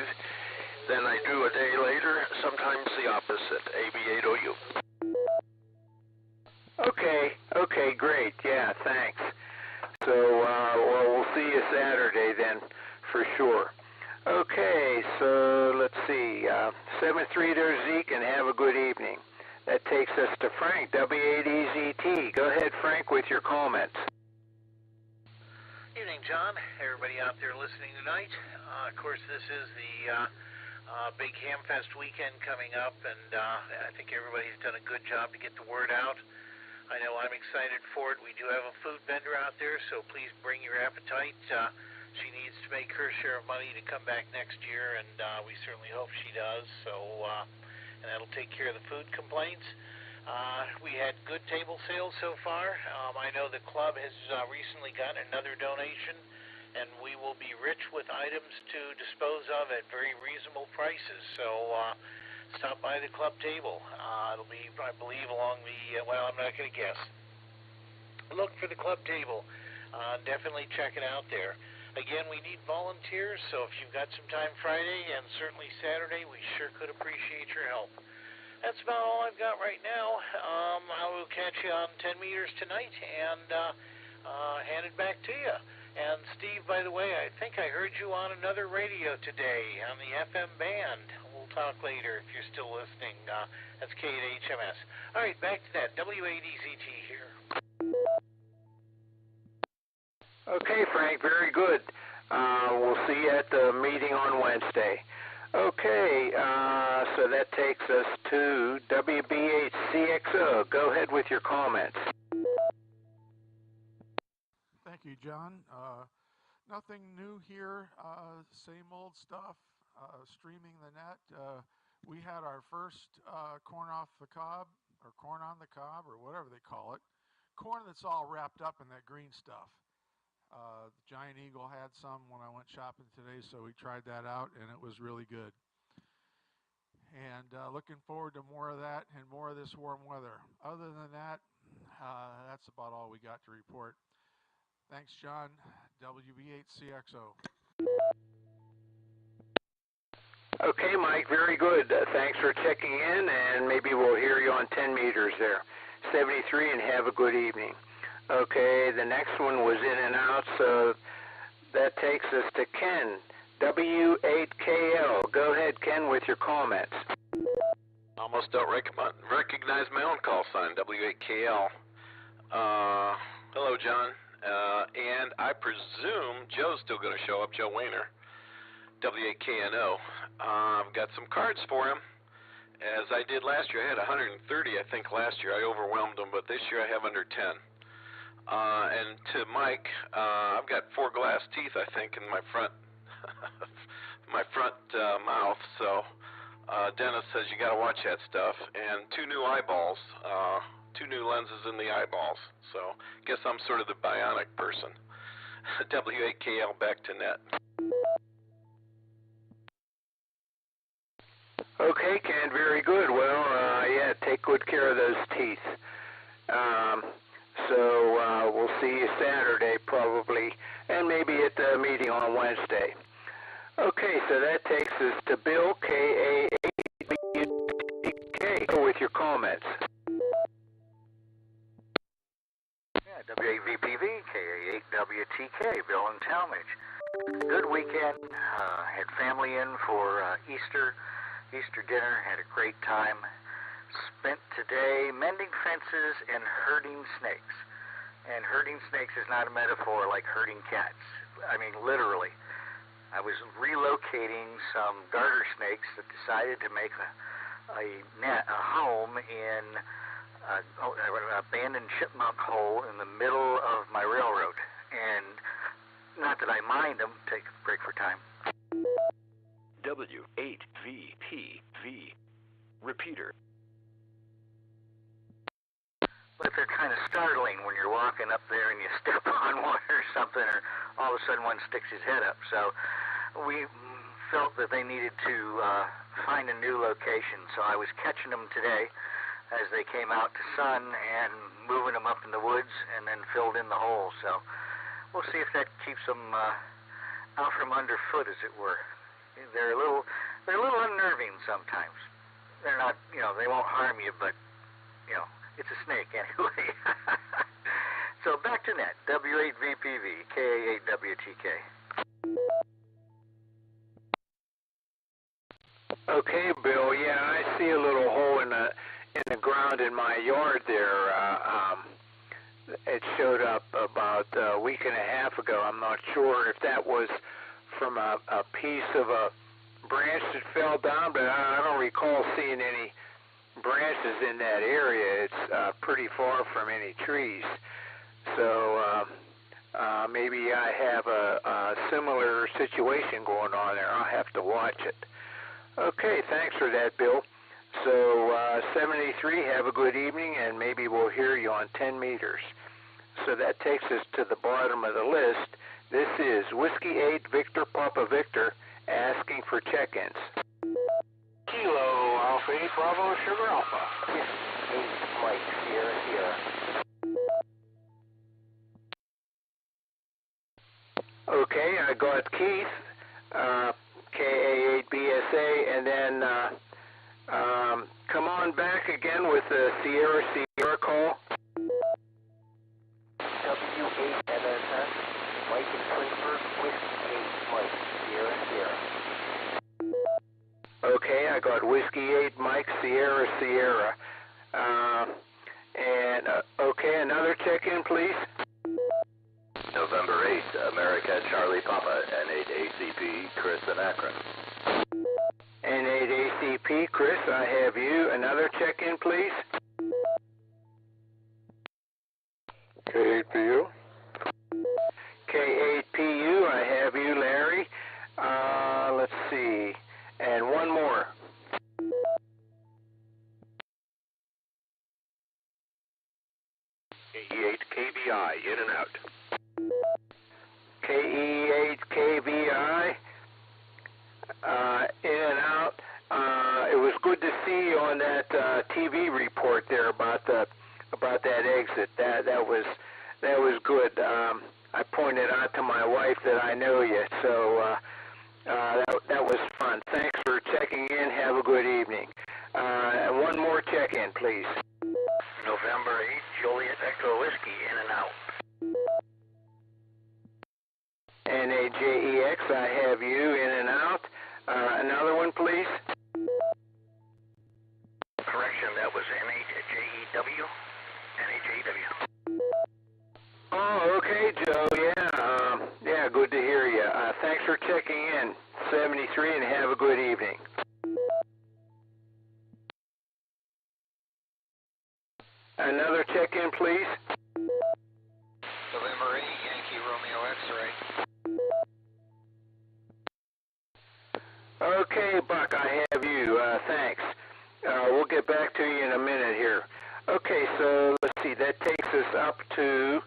than I do a day later. Sometimes the opposite, AB8OU. Okay, great. Yeah, thanks. So, well, we'll see you Saturday then, for sure. Okay, so let's see. 7-3 there, Zeke, and have a good evening. that takes us to Frank, W8EZT. Go ahead, Frank, with your comments. Evening, John. Everybody out there listening tonight. Of course, this is the big Hamfest weekend coming up, and I think everybody's done a good job to get the word out. I know I'm excited for it. We do have a food vendor out there, so please bring your appetite. She needs to make her share of money to come back next year, and we certainly hope she does. So, and that'll take care of the food complaints. We had good table sales so far. I know the club has recently gotten another donation, and we will be rich with items to dispose of at very reasonable prices. So stop by the club table. It'll be, I believe, along the, well, I'm not going to guess. Look for the club table. Definitely check it out there. Again, we need volunteers, so if you've got some time Friday and certainly Saturday, we sure could appreciate your help. That's about all I've got right now. I will catch you on 10 meters tonight and hand it back to you. And Steve, by the way, I think I heard you on another radio today on the FM band. We'll talk later if you're still listening. That's K8HMS. All right, back to that. W8EZT here. Okay, Frank, very good. We'll see you at the meeting on Wednesday. Okay, so that takes us to WB8CXO. Go ahead with your comments. Thank you, John. Nothing new here. Same old stuff. Streaming the net. We had our first corn off the cob, or corn on the cob, or whatever they call it. Corn that's all wrapped up in that green stuff. The Giant Eagle had some when I went shopping today, so we tried that out, and it was really good. And looking forward to more of that and more of this warm weather. Other than that, that's about all we got to report. Thanks, John. WB8CXO. Okay, Mike, very good. Thanks for checking in, and maybe we'll hear you on 10 meters there. 73, and have a good evening. Okay, the next one was in and out, so that takes us to Ken, W8KL. Go ahead, Ken, with your comments. Almost don't recognize my own call sign, W8KL. Hello, John. And I presume Joe's still going to show up, Joe Wayner, W8KNO. I've got some cards for him. As I did last year, I had 130, I think, last year. I overwhelmed them, but this year I have under 10. And to Mike, I've got 4 glass teeth, I think, in my front mouth. So Dennis says you got to watch that stuff. And 2 new eyeballs, 2 new lenses in the eyeballs. So guess I'm sort of the bionic person. W8KL, back to net. Okay, Ken, very good. Well, yeah, take good care of those teeth. So we'll see you Saturday probably, and maybe at the meeting on Wednesday. Okay, so that takes us to Bill, K8WTK. Go with your comments. Yeah, W8VPV, K8WTK, Bill in Talmadge. Good weekend. Had family in for Easter dinner. Had a great time. Spent today mending fences and herding snakes. And herding snakes is not a metaphor like herding cats. I mean, literally. I was relocating some garter snakes that decided to make a home in an abandoned chipmunk hole in the middle of my railroad. And not that I mind them. Take a break for time. W8VPV. Repeater. But they're kind of startling when you're walking up there and you step on one or something, or all of a sudden one sticks his head up. So we felt that they needed to find a new location. So I was catching them today as they came out to sun and moving them up in the woods and then filled in the hole. So we'll see if that keeps them out from underfoot, as it were. They're a little unnerving sometimes. They're not, they won't harm you, but it's a snake anyway. So back to net, W8VPV, K8WTK. Okay, Bill. Yeah, I see a little hole in the ground in my yard there. It showed up about a week and a half ago. I'm not sure if that was from a piece of a branch that fell down, but I don't recall seeing any branches in that area. It's pretty far from any trees. So maybe I have a similar situation going on there. I'll have to watch it. Okay, thanks for that, Bill. So 73, have a good evening, and maybe we'll hear you on 10 meters. So that takes us to the bottom of the list. This is Whiskey 8 Victor Papa Victor asking for check-ins. Kilo Alpha 8 Bravo Sugar Alpha. 8 Mike Sierra Sierra. Okay, I got Keith, KA8BSA, and then come on back again with the Sierra Sierra call. W8MSS, Mike and Clifford, Whiskey 8 Mike, Sierra Sierra. Okay, I got Whiskey 8 Mike, Sierra Sierra. Okay, another check-in, please. November 8th, America Charlie Papa, N8ACP, Chris in Akron. N8ACP, Chris, I have you. Another check-in, please. K8PU. K8PU, I have you, Larry. Let's see. And one more. KE8KVI, in and out. KE8KVI, in and out. It was good to see you on that TV report there about that exit. That was good. I pointed out to my wife that I know you, so that was fun. Thanks for checking in. Have a good evening. One more check-in, please. November 8th, Joliet Echo Whiskey, in and out. NAJEX, I have you, in and out. Another one, please. Correction, that was NHJEW. NHJEW. Oh, okay, Joe. Yeah, good to hear you. Thanks for checking in. 73, and have a good evening. Another check-in, please. November 8, Yankee Romeo X-ray. Okay, Buck, I have you. Thanks. We'll get back to you in a minute here. Okay, so let's see. That takes us up to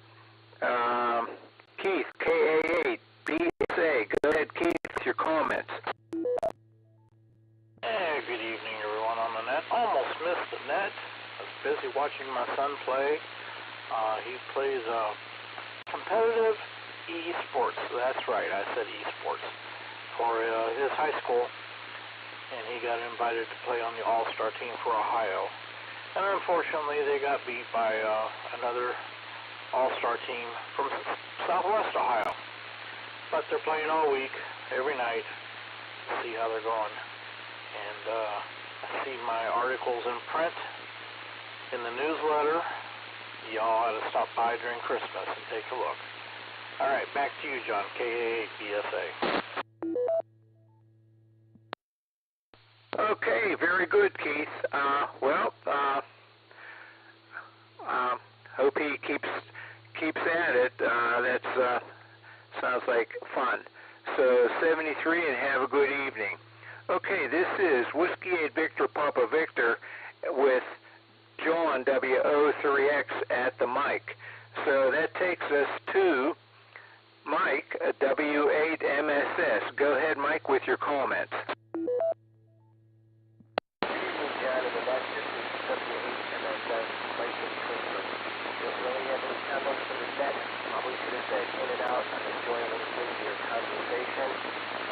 Keith, KA8, BSA. Go ahead, Keith, with your comments. Hey, good evening, everyone on the net. Almost missed the net. I was busy watching my son play. He plays competitive esports. That's right, I said esports. For his high school, and he got invited to play on the all-star team for Ohio. And unfortunately, they got beat by another all-star team from Southwest Ohio. But they're playing all week, every night, to see how they're going. And I see my articles in print in the newsletter. Y'all ought to stop by during Christmas and take a look. All right, back to you, John, KA8BSA. Okay, very good, Keith. Hope he keeps at it. That's sounds like fun. So 73, and have a good evening. Okay, this is Whiskey 8 Victor Papa Victor with John WO3X at the mic. So that takes us to Mike W8MSS. Go ahead, Mike, with your comments. John, and that's just the W8MSS, Mike and Clifford. Don't really have any comments for the set. Probably should have said in and out. I'm enjoying listening to your conversation.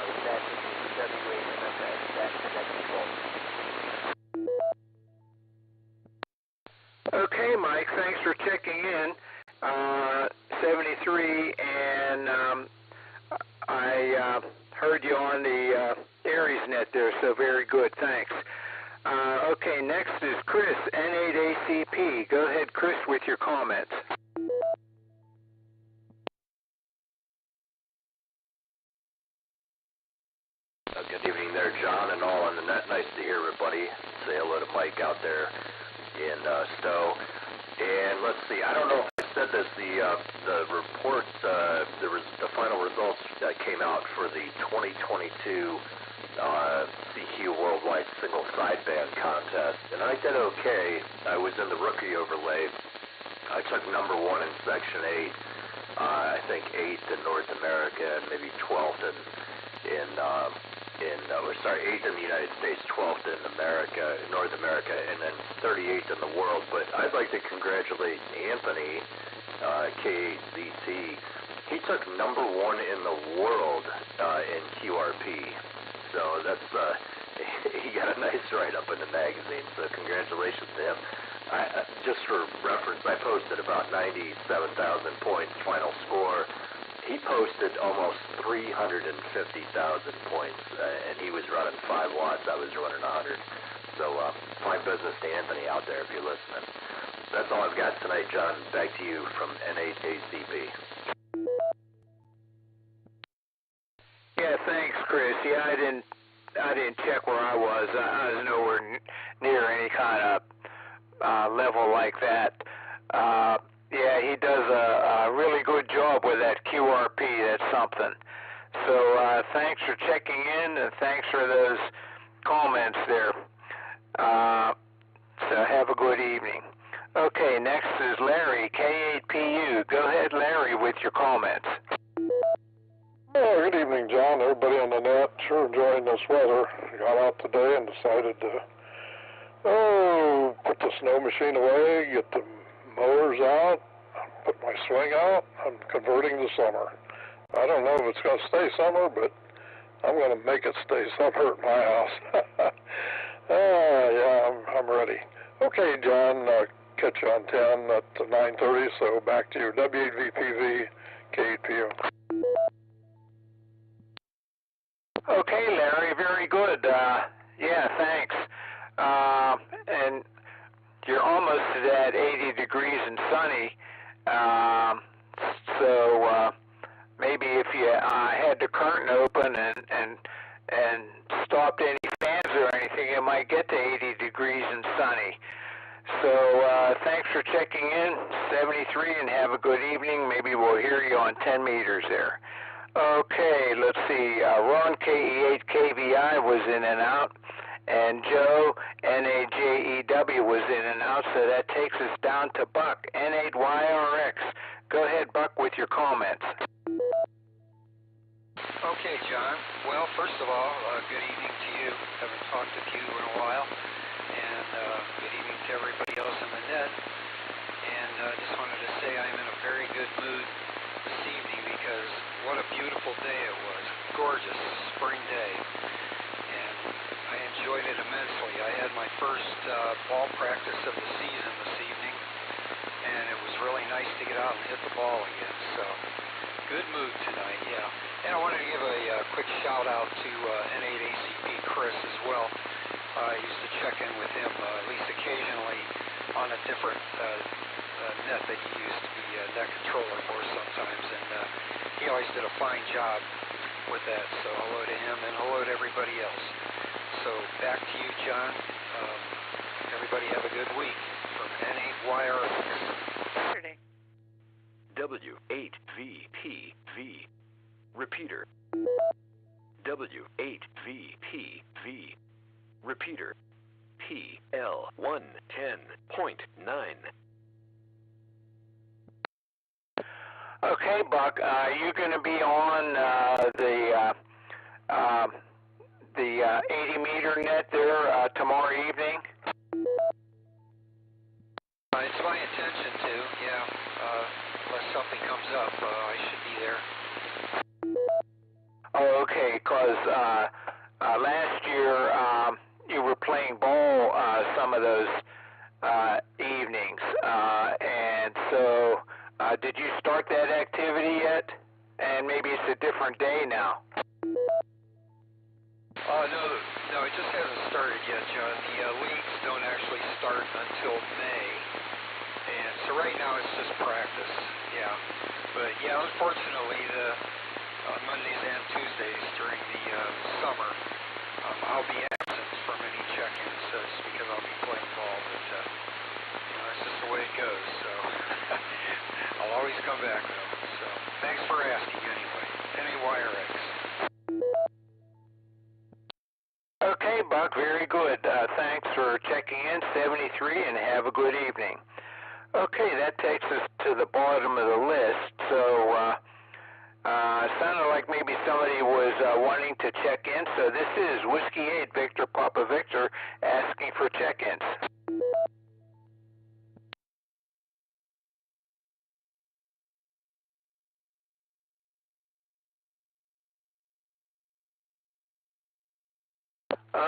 With that, this is the W8MSS. Back to net control. Okay, Mike, thanks for checking in. 73, and I heard you on the Aries net there, so very good, thanks. Okay, next is Chris, N8ACP. Go ahead, Chris, with your comments. Good evening there, John, and all on the net. Nice to hear everybody. Say hello to Mike out there in Stowe. And let's see, I don't know if I said this, the report, the final results came out for the 2022 CQ Worldwide Single Sideband Contest, and I did okay. I was in the rookie overlay. I took number 1 in Section 8, I think 8th in North America, and maybe 12th in 8th in the United States, 12th in North America, and then 38th in the world. But I'd like to congratulate Anthony, KZT. He took number 1 in the world in QRP. So that's he got a nice write-up in the magazine. So congratulations to him. Just for reference, I posted about 97,000 points final score. He posted almost 350,000 points, and he was running 5 watts. I was running 100. So fine business to Anthony out there if you're listening. That's all I've got tonight, John. Back to you from N8ACP. Yeah, thanks, Chris. Yeah, I didn't check where I was. I was nowhere near any kind of level like that. Yeah, he does a really good job with that QRP. That's something. So thanks for checking in, and thanks for those comments there. So have a good evening. Okay, next is Larry, K8PU. Go ahead, Larry, with your comments. Good evening, John. Everybody on the net. Sure enjoying this weather. Got out today and decided to put the snow machine away, get the mowers out, put my swing out. I'm converting to summer. I don't know if it's going to stay summer, but I'm going to make it stay summer at my house. Yeah, I'm ready. Okay, John, catch you on 10 at 9:30, so back to you. W8VPV, K8PU. Okay, Larry, very good. Yeah, thanks. And you're almost to that 80 degrees and sunny. So maybe if you had the curtain open and stopped any fans or anything, you might get to 80 degrees and sunny. So thanks for checking in, 73, and have a good evening. Maybe we'll hear you on 10 meters there. Okay, let's see. Ron, KE8KVI was in and out, and Joe, NAJEW, was in and out, so that takes us down to Buck, N8YRX. Go ahead, Buck, with your comments. Okay, John. Well, first of all, good evening to you. Haven't talked with you in a while. And good evening to everybody else in the net. And just wanted to say I'm in a very good mood this evening because what a beautiful day it was. Gorgeous spring day. And I enjoyed it immensely. I had my first ball practice of the season this evening. And it was really nice to get out and hit the ball again. So good mood tonight, yeah. And I wanted to give a quick shout out to N8ACP Chris as well. I used to check in with him at least occasionally on a different net that he used to be net controller for sometimes, and he always did a fine job with that. So hello to him and hello to everybody else. So back to you, John. Everybody have a good week from N8YRX. Saturday. W8VPV. Repeater. W8VPV. Repeater. PL110.9. Okay, Buck, you're going to be on the 80-meter net there tomorrow evening? It's my intention to, yeah. Unless something comes up, I should be there. Oh, okay, because last year you were playing ball some of those evenings, and so did you start that activity yet? And maybe it's a different day now. No, it just hasn't started started yet, John. The leagues don't actually start until May. And so right now it's just practice, yeah. But yeah, unfortunately, on Mondays and Tuesdays during the summer, I'll be absent from any check-ins just because I'll be playing ball. But that's just the way it goes. So I'll always come back though. So thanks for asking anyway. NAYRX. Okay, Buck, very good. Thanks for checking in, 73, and have a good evening. Okay, that takes us to the bottom of the list. So, sounded like maybe somebody was wanting to check in. So this is Whiskey 8, Victor Papa Victor, asking for check-ins.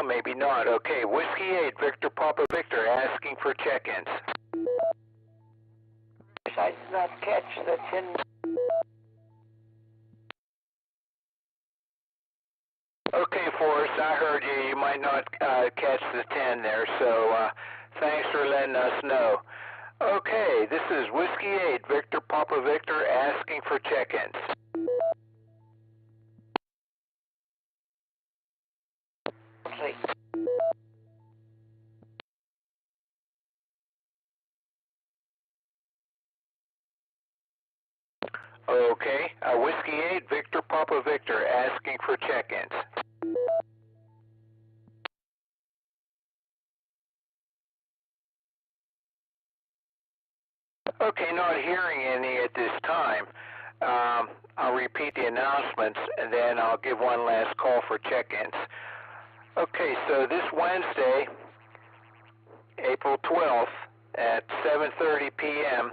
Maybe not. Okay, Whiskey 8, Victor Papa Victor, asking for check-ins. I did not catch the 10. Okay, Forrest, I heard you. You might not catch the 10 there, so thanks for letting us know. Okay, this is Whiskey 8, Victor Papa Victor, asking for check-ins. Okay, Whiskey 8, Victor Papa Victor, asking for check-ins. Okay, not hearing any at this time. I'll repeat the announcements, and then I'll give one last call for check-ins. Okay, so this Wednesday, April 12th, at 7:30 p.m.,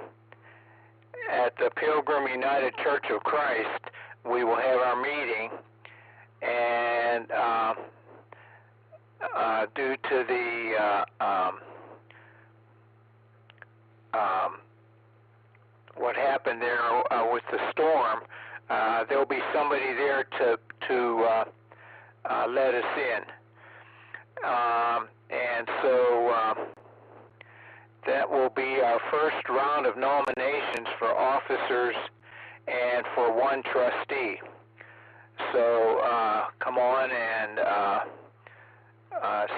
at the Pilgrim United Church of Christ, we will have our meeting, and due to the what happened there with the storm, there'll be somebody there to let us in, and so that will be our first round of nominations for officers and for one trustee. So come on and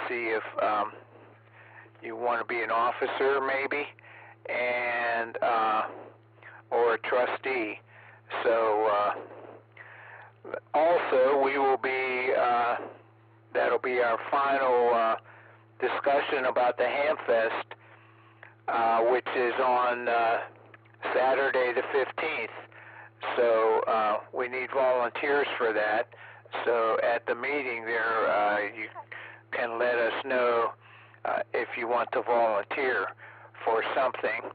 see if you want to be an officer maybe, and or a trustee. So also we will be, that'll be our final discussion about the Hamfest, which is on Saturday the 15th. So we need volunteers for that. So at the meeting there, you can let us know if you want to volunteer for something.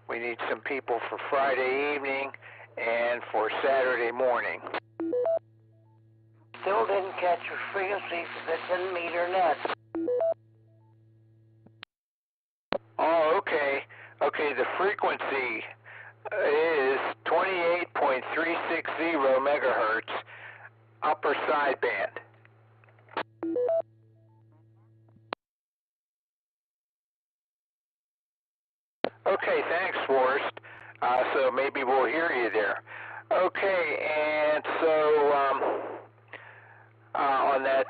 We need some people for Friday evening and for Saturday morning. Still didn't catch your frequency for the 10-meter net. Oh, okay. Okay, the frequency is 28.360 megahertz, upper sideband. Okay, thanks, Forrest. So maybe we'll hear you there. Okay, and so on that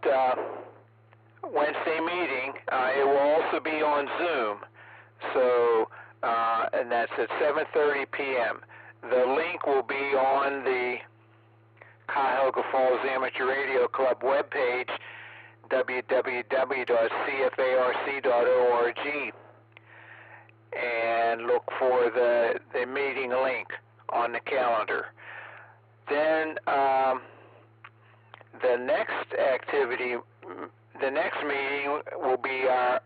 Wednesday meeting, it will also be on Zoom. So, and that's at 7:30 p.m. The link will be on the Cuyahoga Falls Amateur Radio Club webpage, www.cfarc.org, and look for the meeting link on the calendar. Then the next meeting will be our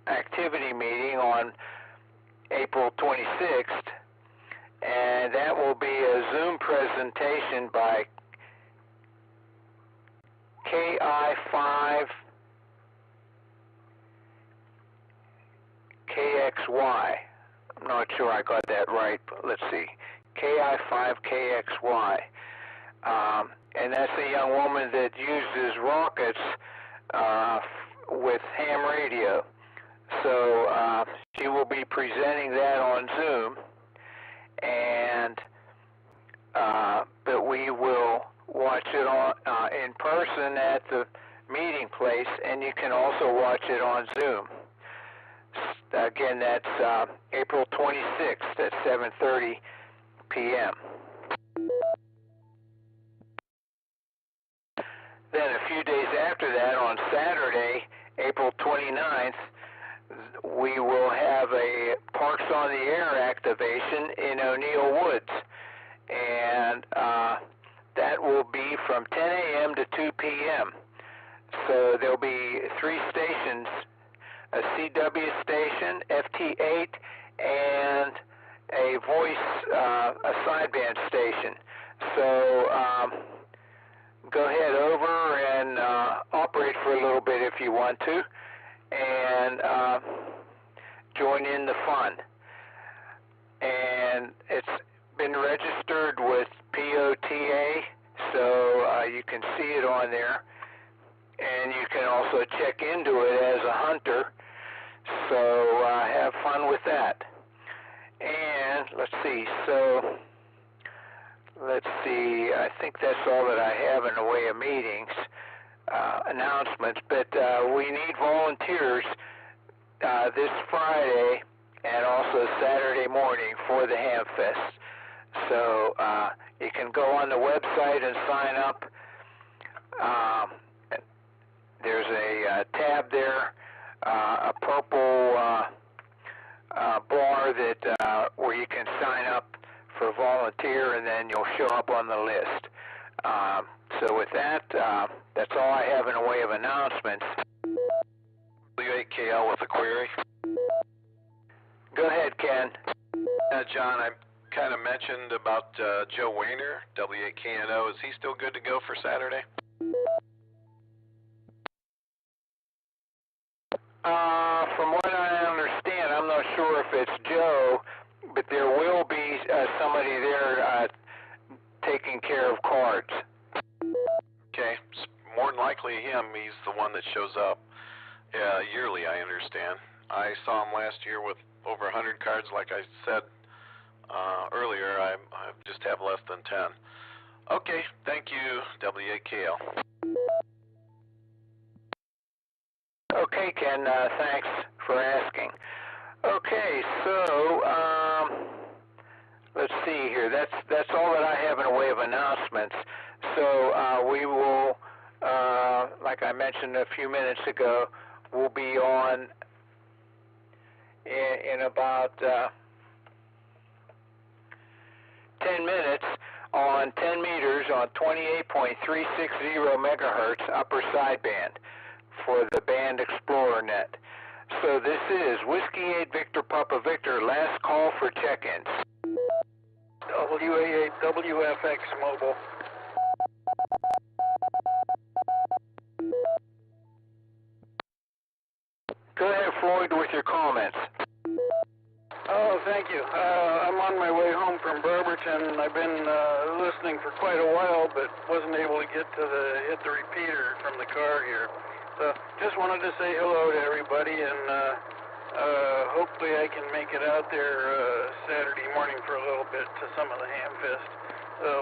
activity meeting on April 26th, and that will be a Zoom presentation by KI5KXY. I'm not sure I got that right, but let's see. KI5KXY. and that's a young woman that uses rockets with ham radio. So she will be presenting that on Zoom, and but we will watch it on in person at the meeting place, and you can also watch it on Zoom. Again, that's April 26th at 7:30 p.m. Then a few days after that, on Saturday, April 29th, we will have a Parks on the Air activation in O'Neill Woods, and that will be from 10 a.m. to 2 p.m. So there'll be 3 stations, a CW station, FT8, and a voice, a sideband station. So go ahead over and operate for a little bit if you want to, and join in the fun. And it's been registered with POTA, so you can see it on there, and you can also check into it as a hunter, so have fun with that. And let's see, I think that's all that I have in the way of meetings, announcements, but we need volunteers this Friday and also Saturday morning for the Ham Fest. So you can go on the website and sign up. There's a tab there, a purple bar that where you can sign up for volunteer, and then you'll show up on the list. So with that, that's all I have in the way of announcements. W8KL with a query. Go ahead, Ken. John, I kind of mentioned about Joe Wayner, W8KNO. Is he still good to go for Saturday? From what I understand, I'm not sure if it's Joe, but there will be somebody there taking care of cards. Okay, more than likely him. He's the one that shows up yearly, I understand. I saw him last year with over 100 cards. Like I said earlier, I just have less than 10. Okay, thank you, W8KL. Okay, Ken, thanks for asking. Okay, so let's see here. That's all that I have in the way of announcements. So we will, like I mentioned a few minutes ago, we'll be on in about 10 minutes on 10 meters on 28.360 megahertz upper sideband for the band Explorer net. So this is Whiskey 8 Victor Papa Victor, last call for check-ins. WA8 WFX Mobile. Go ahead, Floyd, with your comments. Oh, thank you. I'm on my way home from Bremerton. I've been listening for quite a while, but wasn't able to get to hit the repeater from the car here. So just wanted to say hello to everybody, and hopefully I can make it out there Saturday morning for a little bit to some of the Ham Fest. So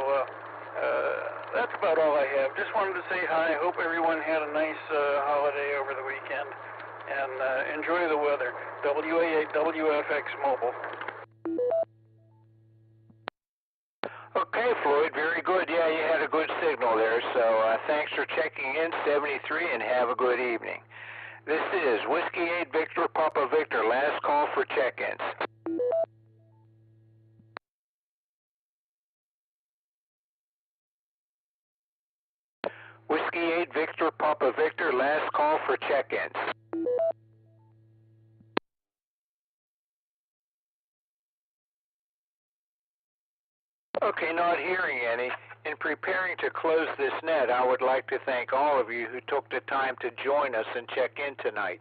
that's about all I have. Just wanted to say hi. Hope everyone had a nice holiday over the weekend, and enjoy the weather. WA8 WFX Mobile. Okay, Floyd, very good. Yeah, you had a good signal there, so thanks for checking in, 73, and have a good evening. This is Whiskey 8 Victor Papa Victor, last call for check-ins. Whiskey 8 Victor Papa Victor, last call for check-ins. Okay, not hearing any. In preparing to close this net, I would like to thank all of you who took the time to join us and check in tonight.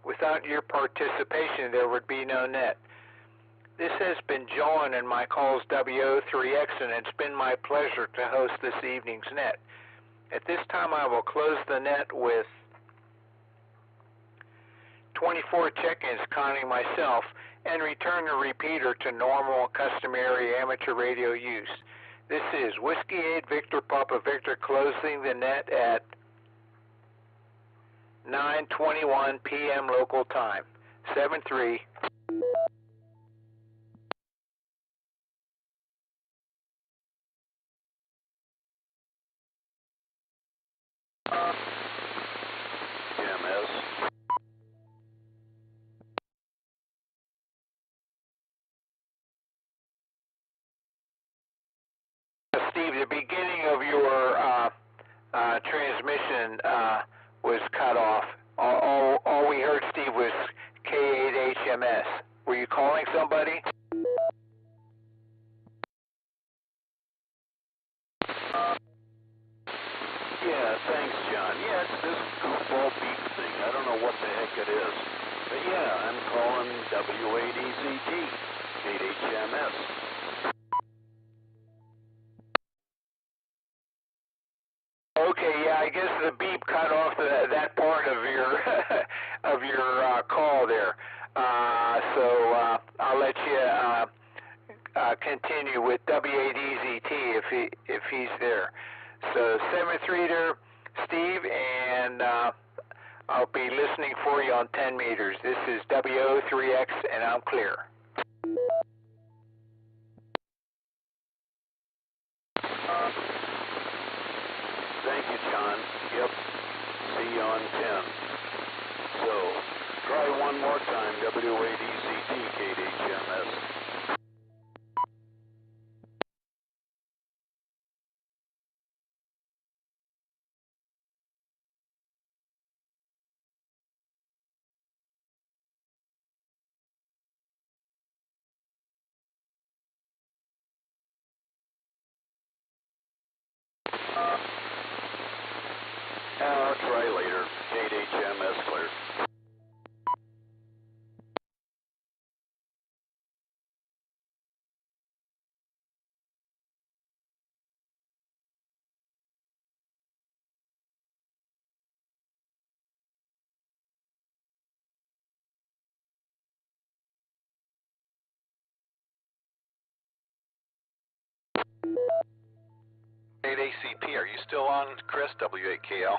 Without your participation, there would be no net. This has been John and my calls WO3X, and it's been my pleasure to host this evening's net. At this time, I will close the net with 24 check-ins counting myself and return the repeater to normal customary amateur radio use. This is Whiskey 8 Victor Papa Victor closing the net at 9:21 p.m. local time. 7-3. Steve, the beginning of your transmission was cut off. All we heard, Steve, was K8HMS. Were you calling somebody? Yeah, thanks, John. Yeah, it's this goofball beep thing. I don't know what the heck it is. But yeah, I'm calling W8EZT, 8HMS. Okay, yeah, I guess the beep cut off that part of your of your call there. So I'll let you continue with W8EZT if he's there. So 7-3 there, Steve, and I'll be listening for you on 10 meters. This is WO3X, and I'm clear. Thank you, John. Yep. See you on 10. So, try one more time, W8EZT, KHMS. I'll try later. 8HMS clear. ACP, are you still on, Chris? W8KL.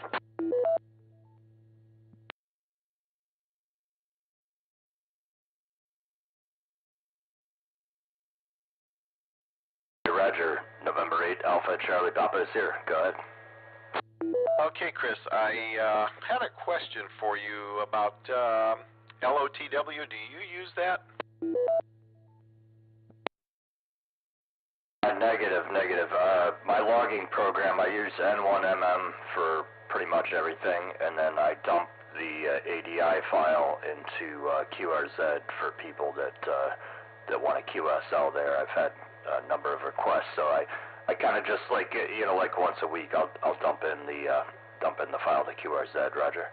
Roger, November 8, Alpha Charlie Papa is here. Go ahead. Okay, Chris, I had a question for you about LOTW. Do you use that? Negative. My logging program, I use N1MM for pretty much everything, and then I dump the ADI file into QRZ for people that want a QSL there. I've had a number of requests, so I kind of just like once a week I'll dump in the file to QRZ. Roger.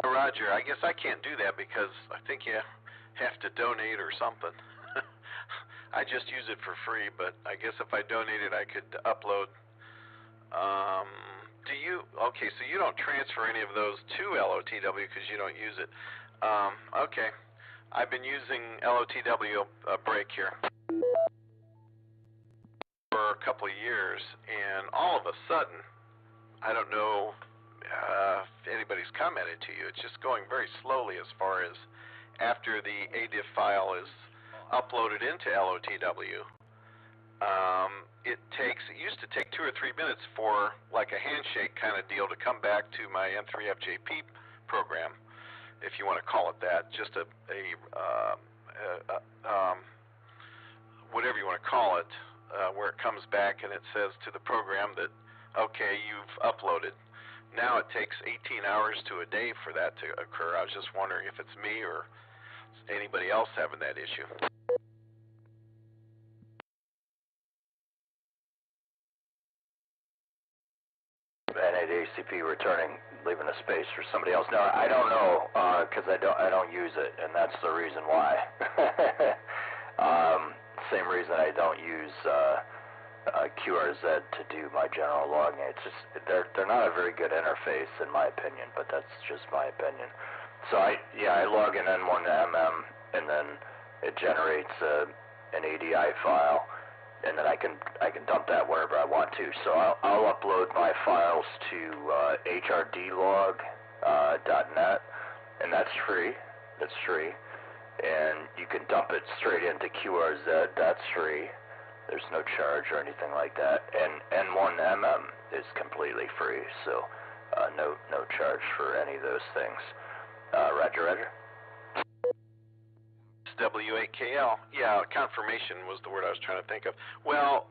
Roger. I guess I can't do that because I think you have to donate or something. I just use it for free, but I guess if I donated, I could upload. Do you? Okay, so you don't transfer any of those to LOTW because you don't use it. Okay, I've been using LOTW break here for a couple of years, and all of a sudden, I don't know if anybody's commented to you. It's just going very slowly as far as after the ADIF file is uploaded into LOTW. It used to take 2 or 3 minutes for like a handshake kind of deal to come back to my N3FJP program, if you want to call it that, just whatever you want to call it, where it comes back and it says to the program that, okay, you've uploaded. Now it takes 18 hours to a day for that to occur. I was just wondering if it's me or anybody else having that issue. NADACP returning, leaving a space for somebody else. No, I don't know, because I don't use it, and that's the reason why. Same reason I don't use QRZ to do my general logging. It's just they're not a very good interface in my opinion, but that's just my opinion. So I log in N1MM, and then it generates an ADI file, and then I can dump that wherever I want to. So I'll upload my files to hrdlog.net, and that's free. That's free. And you can dump it straight into QRZ. That's free. There's no charge or anything like that. And N1MM is completely free, so no charge for any of those things. Roger. WAKL. Yeah, confirmation was the word I was trying to think of. Well,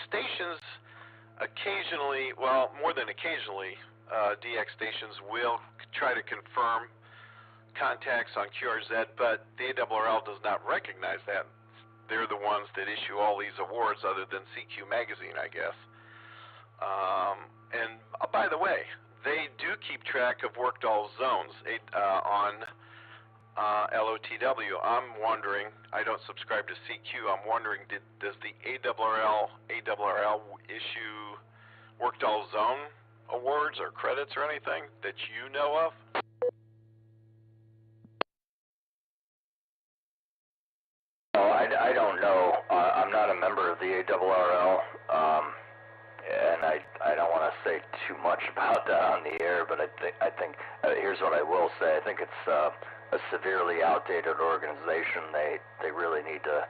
stations occasionally, well, more than occasionally, DX stations will try to confirm contacts on QRZ, but the ARRL does not recognize that. They're the ones that issue all these awards other than CQ Magazine, I guess. And by the way, they do keep track of worked all zones on LOTW. I'm wondering, I don't subscribe to CQ, I'm wondering, does the ARRL issue worked all zone awards or credits or anything that you know of? I don't know. I'm not a member of the ARRL, and I don't want to say too much about that on the air, but I think here's what I will say. I think it's a severely outdated organization. They really need to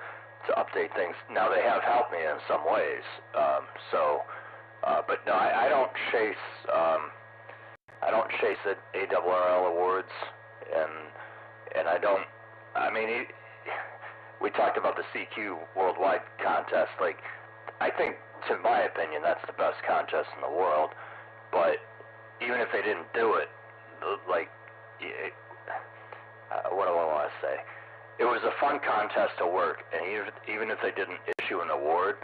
update things. Now, they have helped me in some ways, but no, I don't chase the ARRL awards, and I don't. I mean, we talked about the CQ Worldwide contest. Like, I think, to my opinion, that's the best contest in the world. But even if they didn't do it, like, what do I want to say? It was a fun contest to work, and even if they didn't issue an award,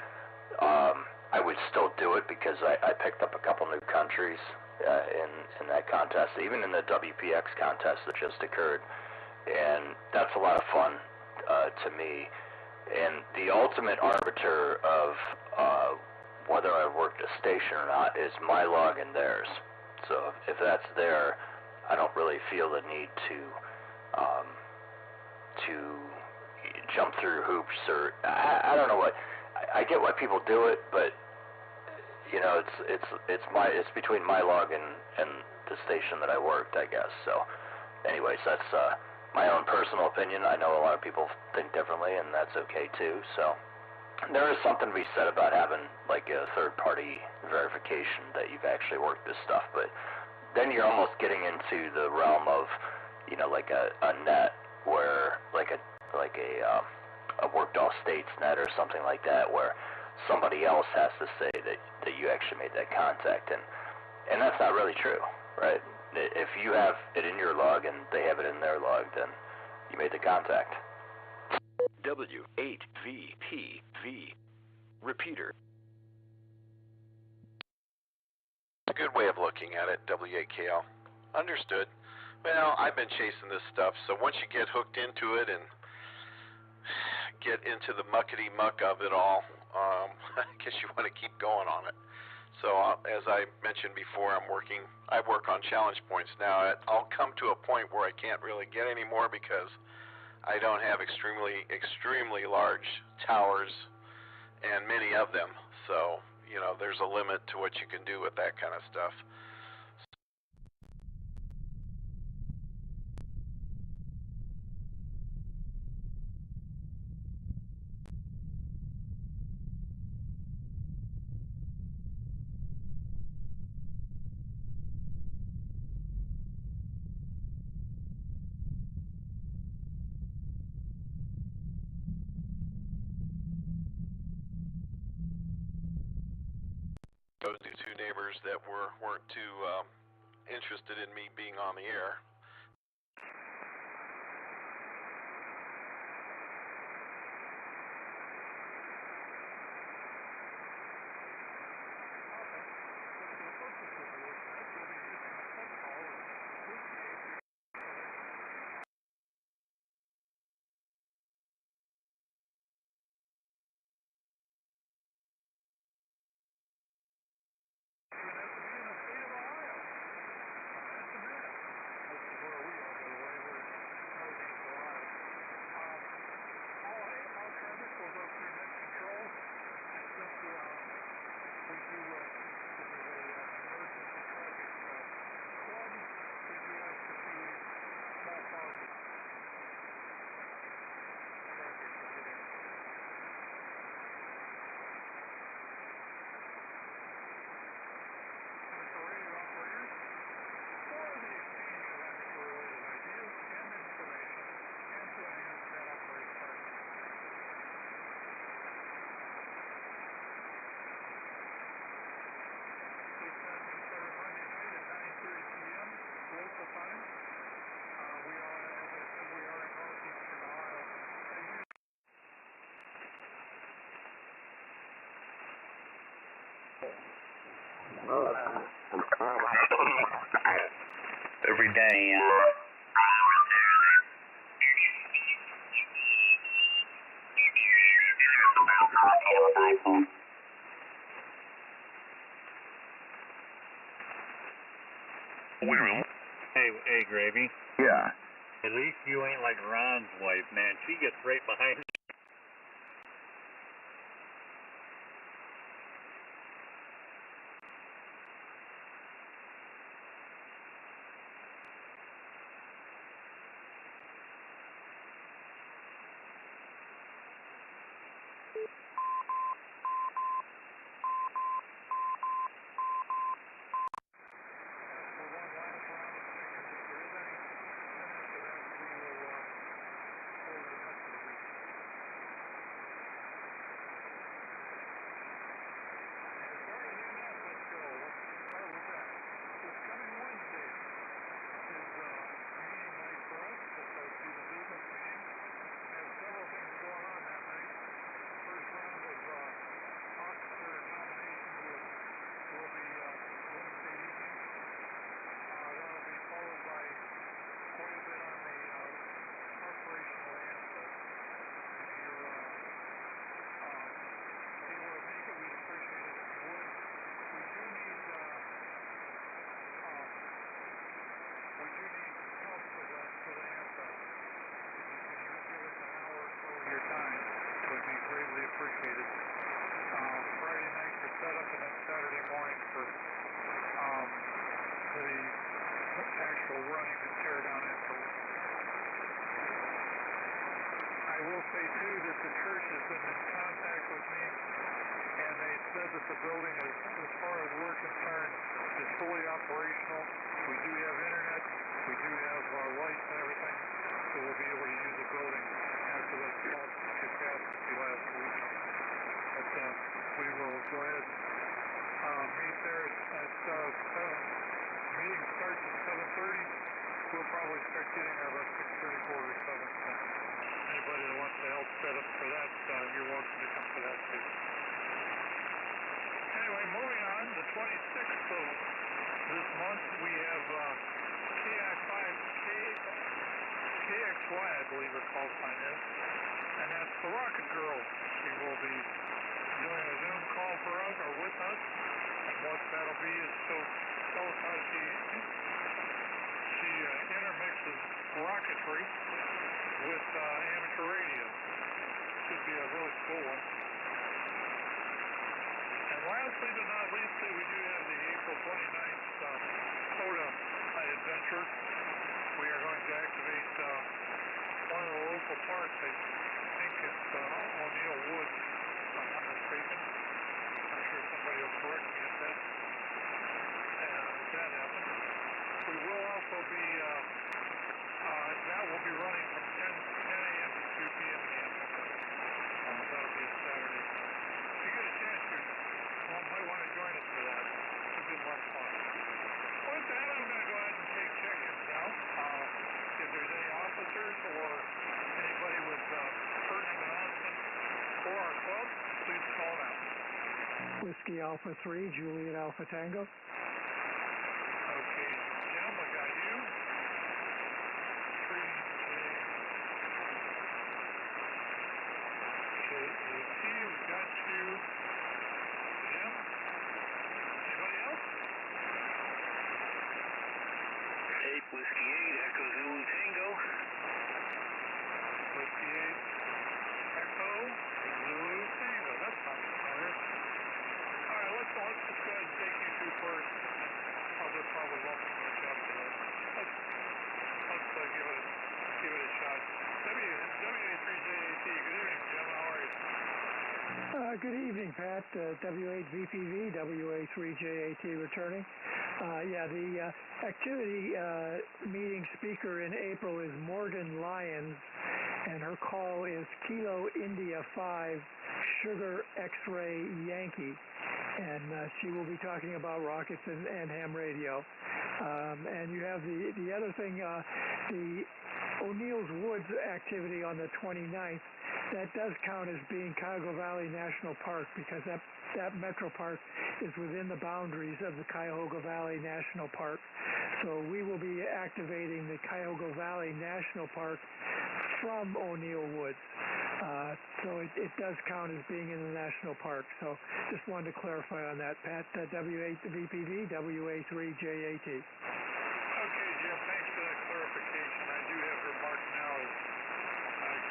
I would still do it because I picked up a couple new countries in that contest, even in the WPX contest that just occurred. And that's a lot of fun to me. And the ultimate arbiter of whether I worked a station or not is my log and theirs. So if that's there, I don't really feel the need to jump through hoops, or I don't know what. I get why people do it, but you know, it's between my log and the station that I worked, I guess. So anyways, that's my own personal opinion. I know a lot of people think differently, and that's okay too. So there is something to be said about having like a third-party verification that you've actually worked this stuff. But then you're almost getting into the realm of, you know, like a net where like a worked all states net or something like that, where somebody else has to say that you actually made that contact, and that's not really true, right? If you have it in your log and they have it in their log, then you made the contact. W8VPV. Repeater. A good way of looking at it, WAKL. Understood. Well, I've been chasing this stuff, so once you get hooked into it and get into the muckety-muck of it all, I guess you want to keep going on it. So as I mentioned before, I work on challenge points now. I'll come to a point where I can't really get any more because I don't have extremely large towers and many of them. So, you know, there's a limit to what you can do with that kind of stuff. Those two neighbors that weren't too interested in me being on the air. Every day. Hey, Gravy. Yeah. At least you ain't like Ron's wife, man. She gets right behind me. Appreciated. Friday night for setup and then Saturday morning for the actual running and tear down afterwards. I will say too that the church has been in contact with me and they said that the building is, as far as we're concerned, is fully operational. We do have internet, we do have lights and everything, so we'll be able to use the building after that small catastrophe last week. But we will go ahead meet there at 7. Meeting starts at 7:30. We'll probably start getting there about 6:30, quarter to 7. So anybody that wants to help set up for that, you're welcome to come to that too. Anyway, moving on, the 26th of this month, we have KXY, I believe her call sign is, and that's the Rocket Girl. She will be doing a Zoom call for us or with us, and what that'll be is to tell us how she intermixes rocketry with amateur radio. Should be a really cool one. And lastly but not leastly, we do have the April 29th POTA adventure. We are going to activate one of the local parks. I think it's O'Neill Woods, if I'm not mistaken. I'm sure somebody will correct me if that happens. We will also be, that will be running from 10 a.m. to 2 p.m. in the afternoon. That'll be a Saturday. If you get a chance, you might want to join us for that. Should be a lot of fun. With that, I'm going to go ahead and take check-ins now. If there's any officers or anybody with pertinent announcements for our club, please call now. Whiskey Alpha 3, Juliet Alpha Tango. Okay, Jim, I got you. 3JAT, we got you. Jim? Anybody else? 8 Whiskey 8, Echo Zulu Tango. Whiskey 8, Echo Zulu Tango. That sounds familiar. All right, let's just go ahead and take you two first. I'll just probably lump them with you after that. Let's give it a shot. W3JAT, good evening, Jim. How are you? Good evening, Pat. W8VPV, WA3JAT returning. The activity meeting speaker in April is Morgan Lyons, and her call is Kilo India 5 Sugar X-Ray Yankee, and she will be talking about rockets and ham radio. And you have the other thing, the O'Neill's Woods activity on the 29th, that does count as being Cuyahoga Valley National Park because that metro park is within the boundaries of the Cuyahoga Valley National Park. So we will be activating the Cuyahoga Valley National Park from O'Neill Woods. So it does count as being in the national park. So just wanted to clarify on that, Pat. W8VPV, WA3JAT. Okay, Jeff, thanks for that clarification. I do have her marked now as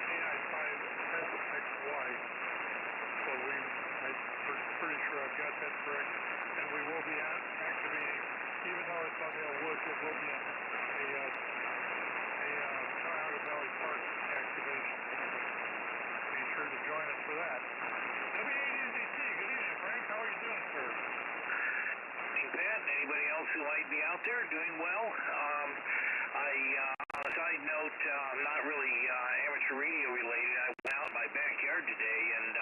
KI5SXY. So I'm pretty sure I've got that correct. And we will be activating, even though it's on the Woods, it will be a Cuyahoga Valley Park activation. Be sure to join us for that. W8EZT, good evening, Frank. How are you doing, sir? Hey, Pat, anybody else who might be out there doing well? On a side note, not really amateur radio related, I went out in my backyard today and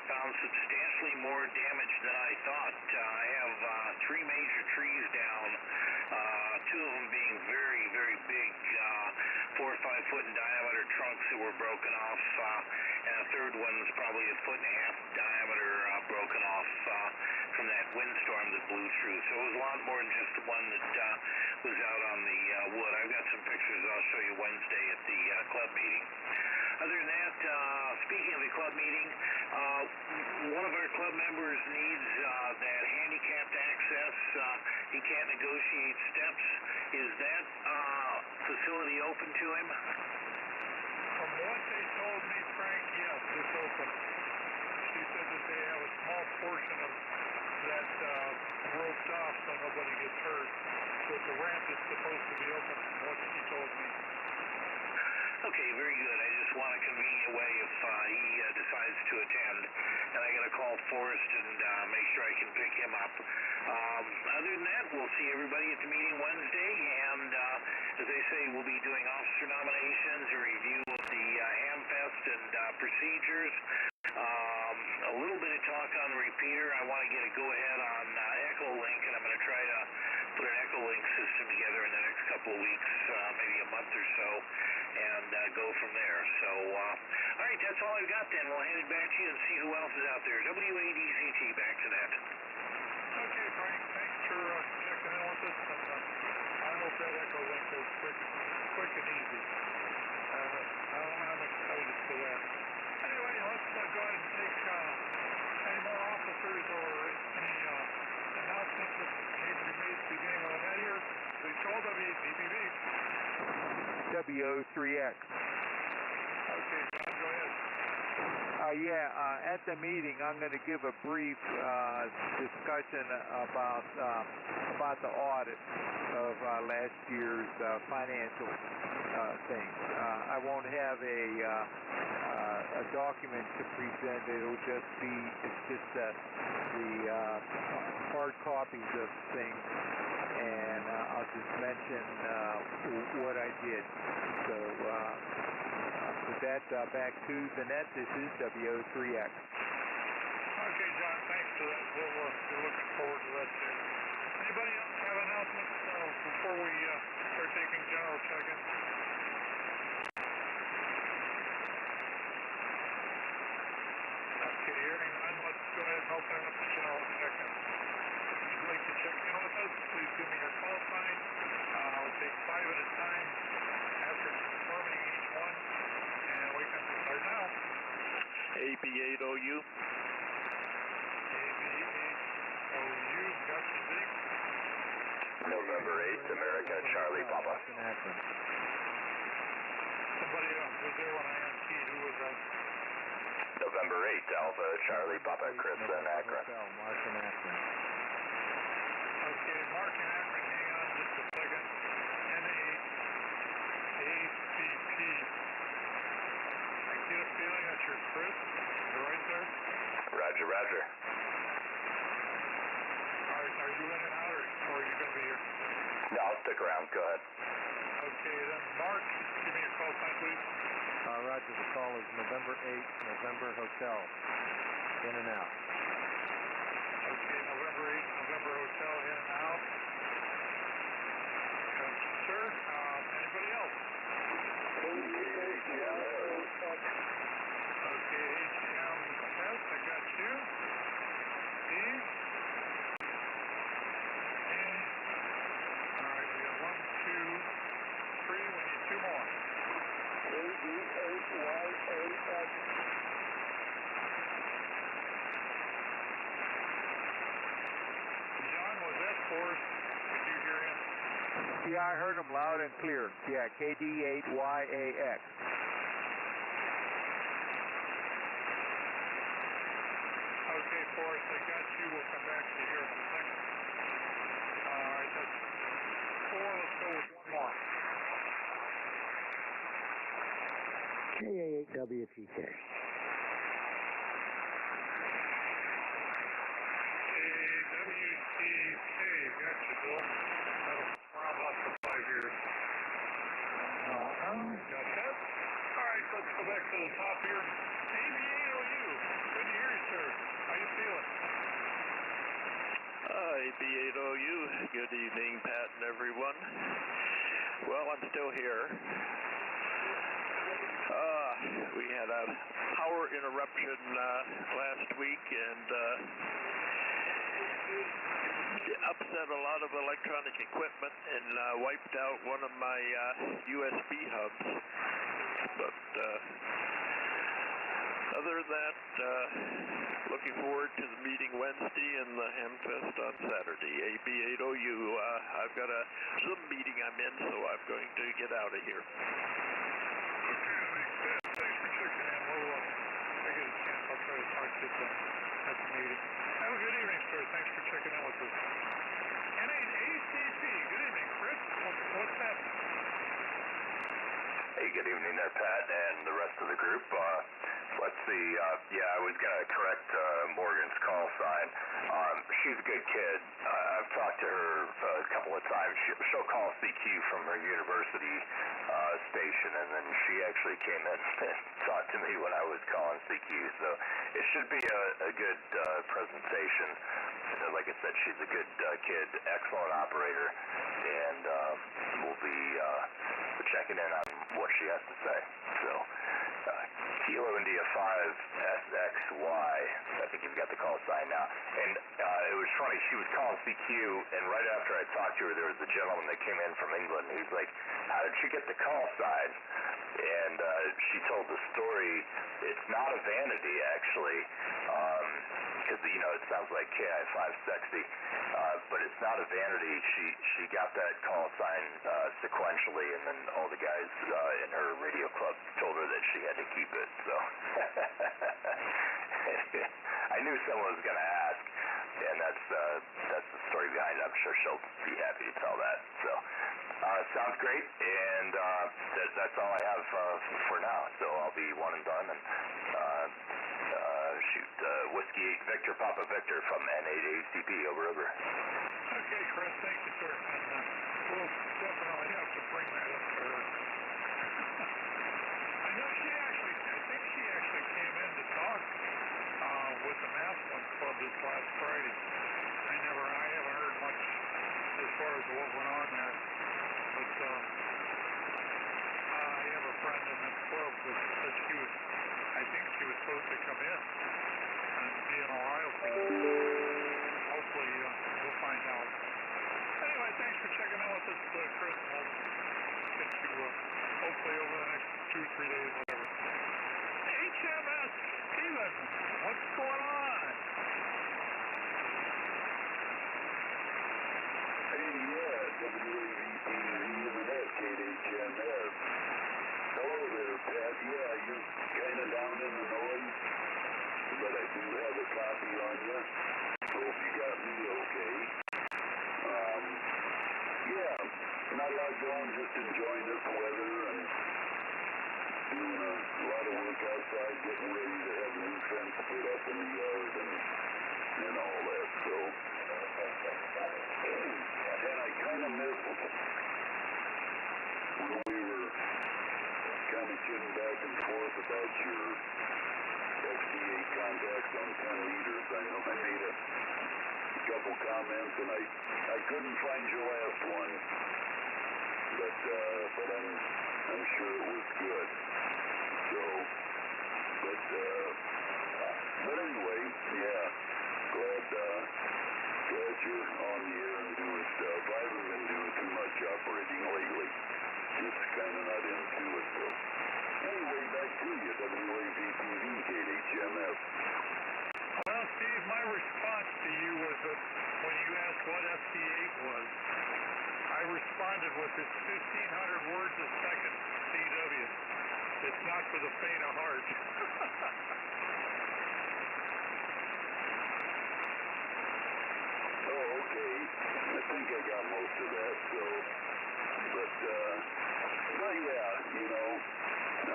found substantially more damage than I thought. I have 3 major trees down, 2 of them being very, very big, 4 or 5 foot in diameter trunks that were broken off, and a third one was probably 1.5 foot diameter broken off from that windstorm that blew through. So it was a lot more than just the one that was out on the wood. I've got some pictures I'll show you Wednesday at the club meeting. Other than that, speaking of the club meeting, one of our club members needs that handicapped access. He can't negotiate steps. Is that facility open to him? From what they told me, Frank, yes, it's open. She said that they have a small portion of that roped off so nobody gets hurt. But the ramp is supposed to be open from what she told me. Okay, very good. I just want a convenient way if he decides to attend. And I got to call Forrest and make sure I can pick him up. Other than that, we'll see everybody at the meeting Wednesday. And as I say, we'll be doing officer nominations, a review of the Hamfest and procedures. A little bit of talk on the repeater. I want to get a go-ahead on Echolink, and I'm going to try to put an Echolink system together in the next couple of weeks, maybe a month or so, and go from there. So, all right, that's all I've got then. We'll hand it back to you and see who else is out there. W8EZT, back to that. Okay, Frank, thanks for checking in with us, and I hope that Echolink goes quick and easy. I'm excited for that. Anyway, let's go ahead and take any more officers or any announcements that need to be made at the beginning of the net here. Please call W8VPV. WO3X. Okay, John, go ahead. At the meeting, I'm going to give a brief discussion about the audit of last year's financial things. I won't have a document to present. It'll just be the hard copies of things, and I'll just mention what I did. So with that, back to the net. This is WO3X. Okay, John, thanks for that. We're looking forward to that too. Anybody else have announcements before we start taking general check-in? Okay, hearing none, let's go ahead and open up the general check-in. If you'd like to check in with us, please give me your call sign. I'll take 5 at a time after confirming each one, and we can start now. AB8OU. AB8OU, got you, Zeke. November 8th, America, Charlie Papa. Somebody was there when I unkeyed. Who was that? November 8th, Alpha, Charlie Papa, Chris in Akron. Mark in Akron. Okay, Mark in Akron, hang on just a second. NAACP. I get a feeling that you're Chris. You're right there. Roger, roger. Are you in and out, or are you going to be here? No, I'll stick around. Go ahead. Okay, then Mark, give me your call sign, please. Roger, the call is November 8th, November Hotel. In and out. Okay, November 8th, November Hotel, in and out. Sir, anybody else? Yeah, I heard them loud and clear. Yeah, KD8YAX. Okay, Forrest, I got you. We'll come back to you here in a second. All right, that's 4. Let's go with one more. KA8WTK. KWTK, gotcha, Bill. That'll round off for 5 years. Got that? All right, let's go back to the top here. AB8OU, good to hear you, sir. How you feeling? AB8OU, good evening, Pat and everyone. Well, I'm still here. We had a power interruption last week and upset a lot of electronic equipment and wiped out one of my USB hubs. But other than that, looking forward to the meeting Wednesday and the Hamfest on Saturday. AB8OU, I've got a Zoom meeting I'm in, so I'm going to get out of here. Thanks for checking in. We'll, if I get a chance, I'll try to talk to you at the meeting. Have a good evening, sir. Thanks for checking in with us. N8ACC, good evening, Chris. What's happening? Hey, good evening there, Pat, and the rest of the group. Let's see, I was going to correct Morgan's call sign. She's a good kid. I've talked to her a couple of times. She'll call CQ from her university station, and then she actually came in and talked to me when I was calling CQ, so it should be a good presentation. Like I said, she's a good kid, excellent operator, and we'll be checking in on what she has to say. So, Kilo India 5 SXY, I think you've got the call sign now. And it was funny, she was calling CQ, and right after I talked to her, there was a gentleman that came in from England. He's like, how did she get the call sign? And she told the story. It's not a vanity, actually, because, it sounds like KI5 sexy, but it's not a vanity. She got that call sign sequentially, and then all the guys in her radio club told her that she had to keep it. So I knew someone was going to ask, and that's the story behind it. I'm sure she'll be happy to tell that. So sounds great, and that's all I have for now. So I'll be one and done, and Whiskey Victor Papa Victor from N8ACP, over. Okay, Chris, thank you, sir. And we'll definitely have to bring that up to her. I think she actually came in to talk with the Maslin Club this last Friday. I haven't heard much as far as what went on there, but I have a friend in this club that said I think she was supposed to come in and be in Ohio for this. Hopefully we'll find out. Anyway, thanks for checking in with us, Chris. We'll get you hopefully over the next 2 or 3 days, whatever. HMS Steven, what's going on? Hey, WAVTV and the HMS. Hello there, Pat. Yeah, you're kind of down in the noise, but I do have a copy on you. So if you got me okay. Not a lot going, just enjoying this weather and doing a lot of work outside, getting ready to have a new fence put up in the yard and all that. So, and I kind of missed when we were kind of kidding back and forth about your XD8 contacts on 10 liters. I know I made a couple comments, and I couldn't find your last one, but I'm sure it was good. So, but anyway, yeah, glad you're on the air and doing stuff. I haven't been doing too much operating lately. Just kind of not into it. So, anyway, back to you, WAVTV, KHMS. Well, Steve, my response to you was that when you asked what FT8 was, I responded responded with its 1,500 words a second CW. It's not for the faint of heart. Oh, okay. I think I got most of that, so, but yeah, you know,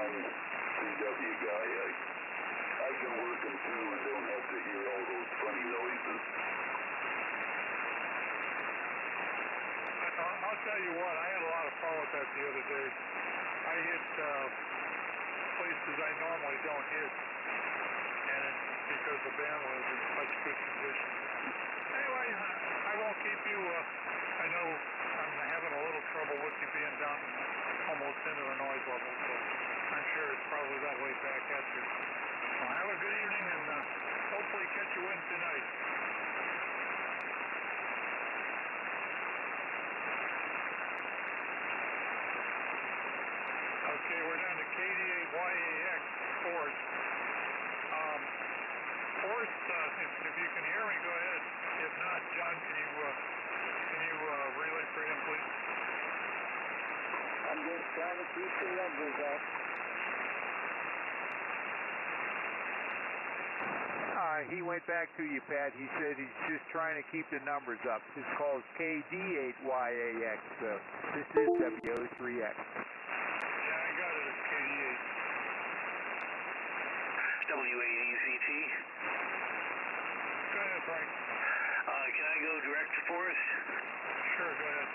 I'm a CW guy. I can work them too and don't have to hear all those funny noises. I'll tell you what, I had a lot of fun with that the other day. I hit places I normally don't hit, and it's because the band was in such good condition. Anyway, I won't keep you. I know I'm having a little trouble with you being down almost into the noise level, so I'm sure it's probably that way back at you. Well, have a good evening, and hopefully catch you Wednesday night. Okay, we're down to KD8YAX, Forrest. Forrest, if you can hear me, go ahead. If not, John, can you relay for him, please? I'm just trying to keep the numbers up. He went back to you, Pat. He said he's just trying to keep the numbers up. This is called KD8YAX. This is WO3X. Yeah, I got it at KD8. W8EZT. Go ahead, Frank. Can I go direct to Forrest? Sure, go ahead.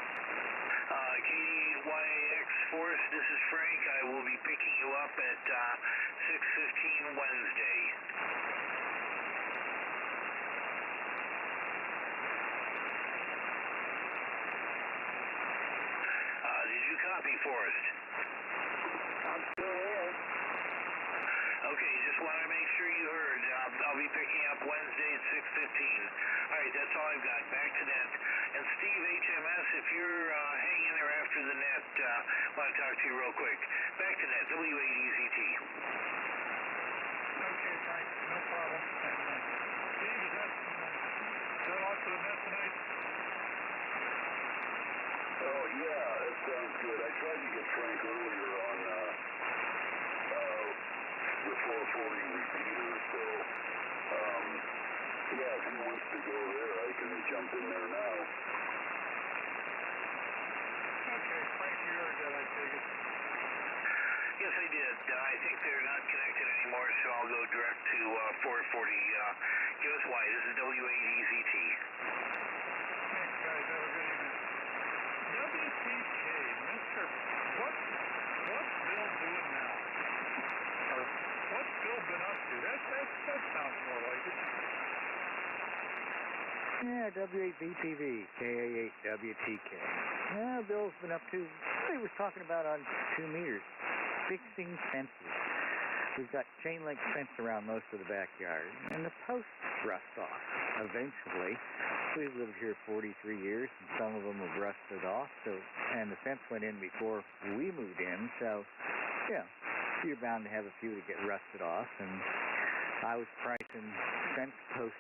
KD8YAX Forrest, this is Frank. I will be picking you up at 6:15 Wednesday. Did you copy, Forrest? I'm still here. Okay, just want to make sure you heard. I'll be picking up Wednesday at 6:15. All right, that's all I've got. Back to net. And Steve, HMS, if you're hanging there after the net, I want to talk to you real quick. Back to net, W8EZT. Okay, Frank, no problem. And Steve, is that all for the net tonight? Oh, yeah, that sounds good. I tried to get Frank earlier on the 440 repeater, so, yeah, if he wants to go there, I can jump in there now. Okay, Frank, you heard that, I take it. Yes, I did. I think they're not connected anymore, so I'll go direct to 440. Give us why. This is W8EZT. Thanks, guys. Have a good evening. WTK, Mr. What's Bill doing now? Or what's Bill been up to? That sounds more like it. Yeah, W8VPV, KA8WTK. Yeah, Bill's been up to, he was talking about on 2 meters, fixing fences. We've got chain link fence around most of the backyard, and the posts rust off. Eventually, we've lived here 43 years, and some of them have rusted off, and the fence went in before we moved in, so, yeah, you're bound to have a few that get rusted off, and I was pricing fence posts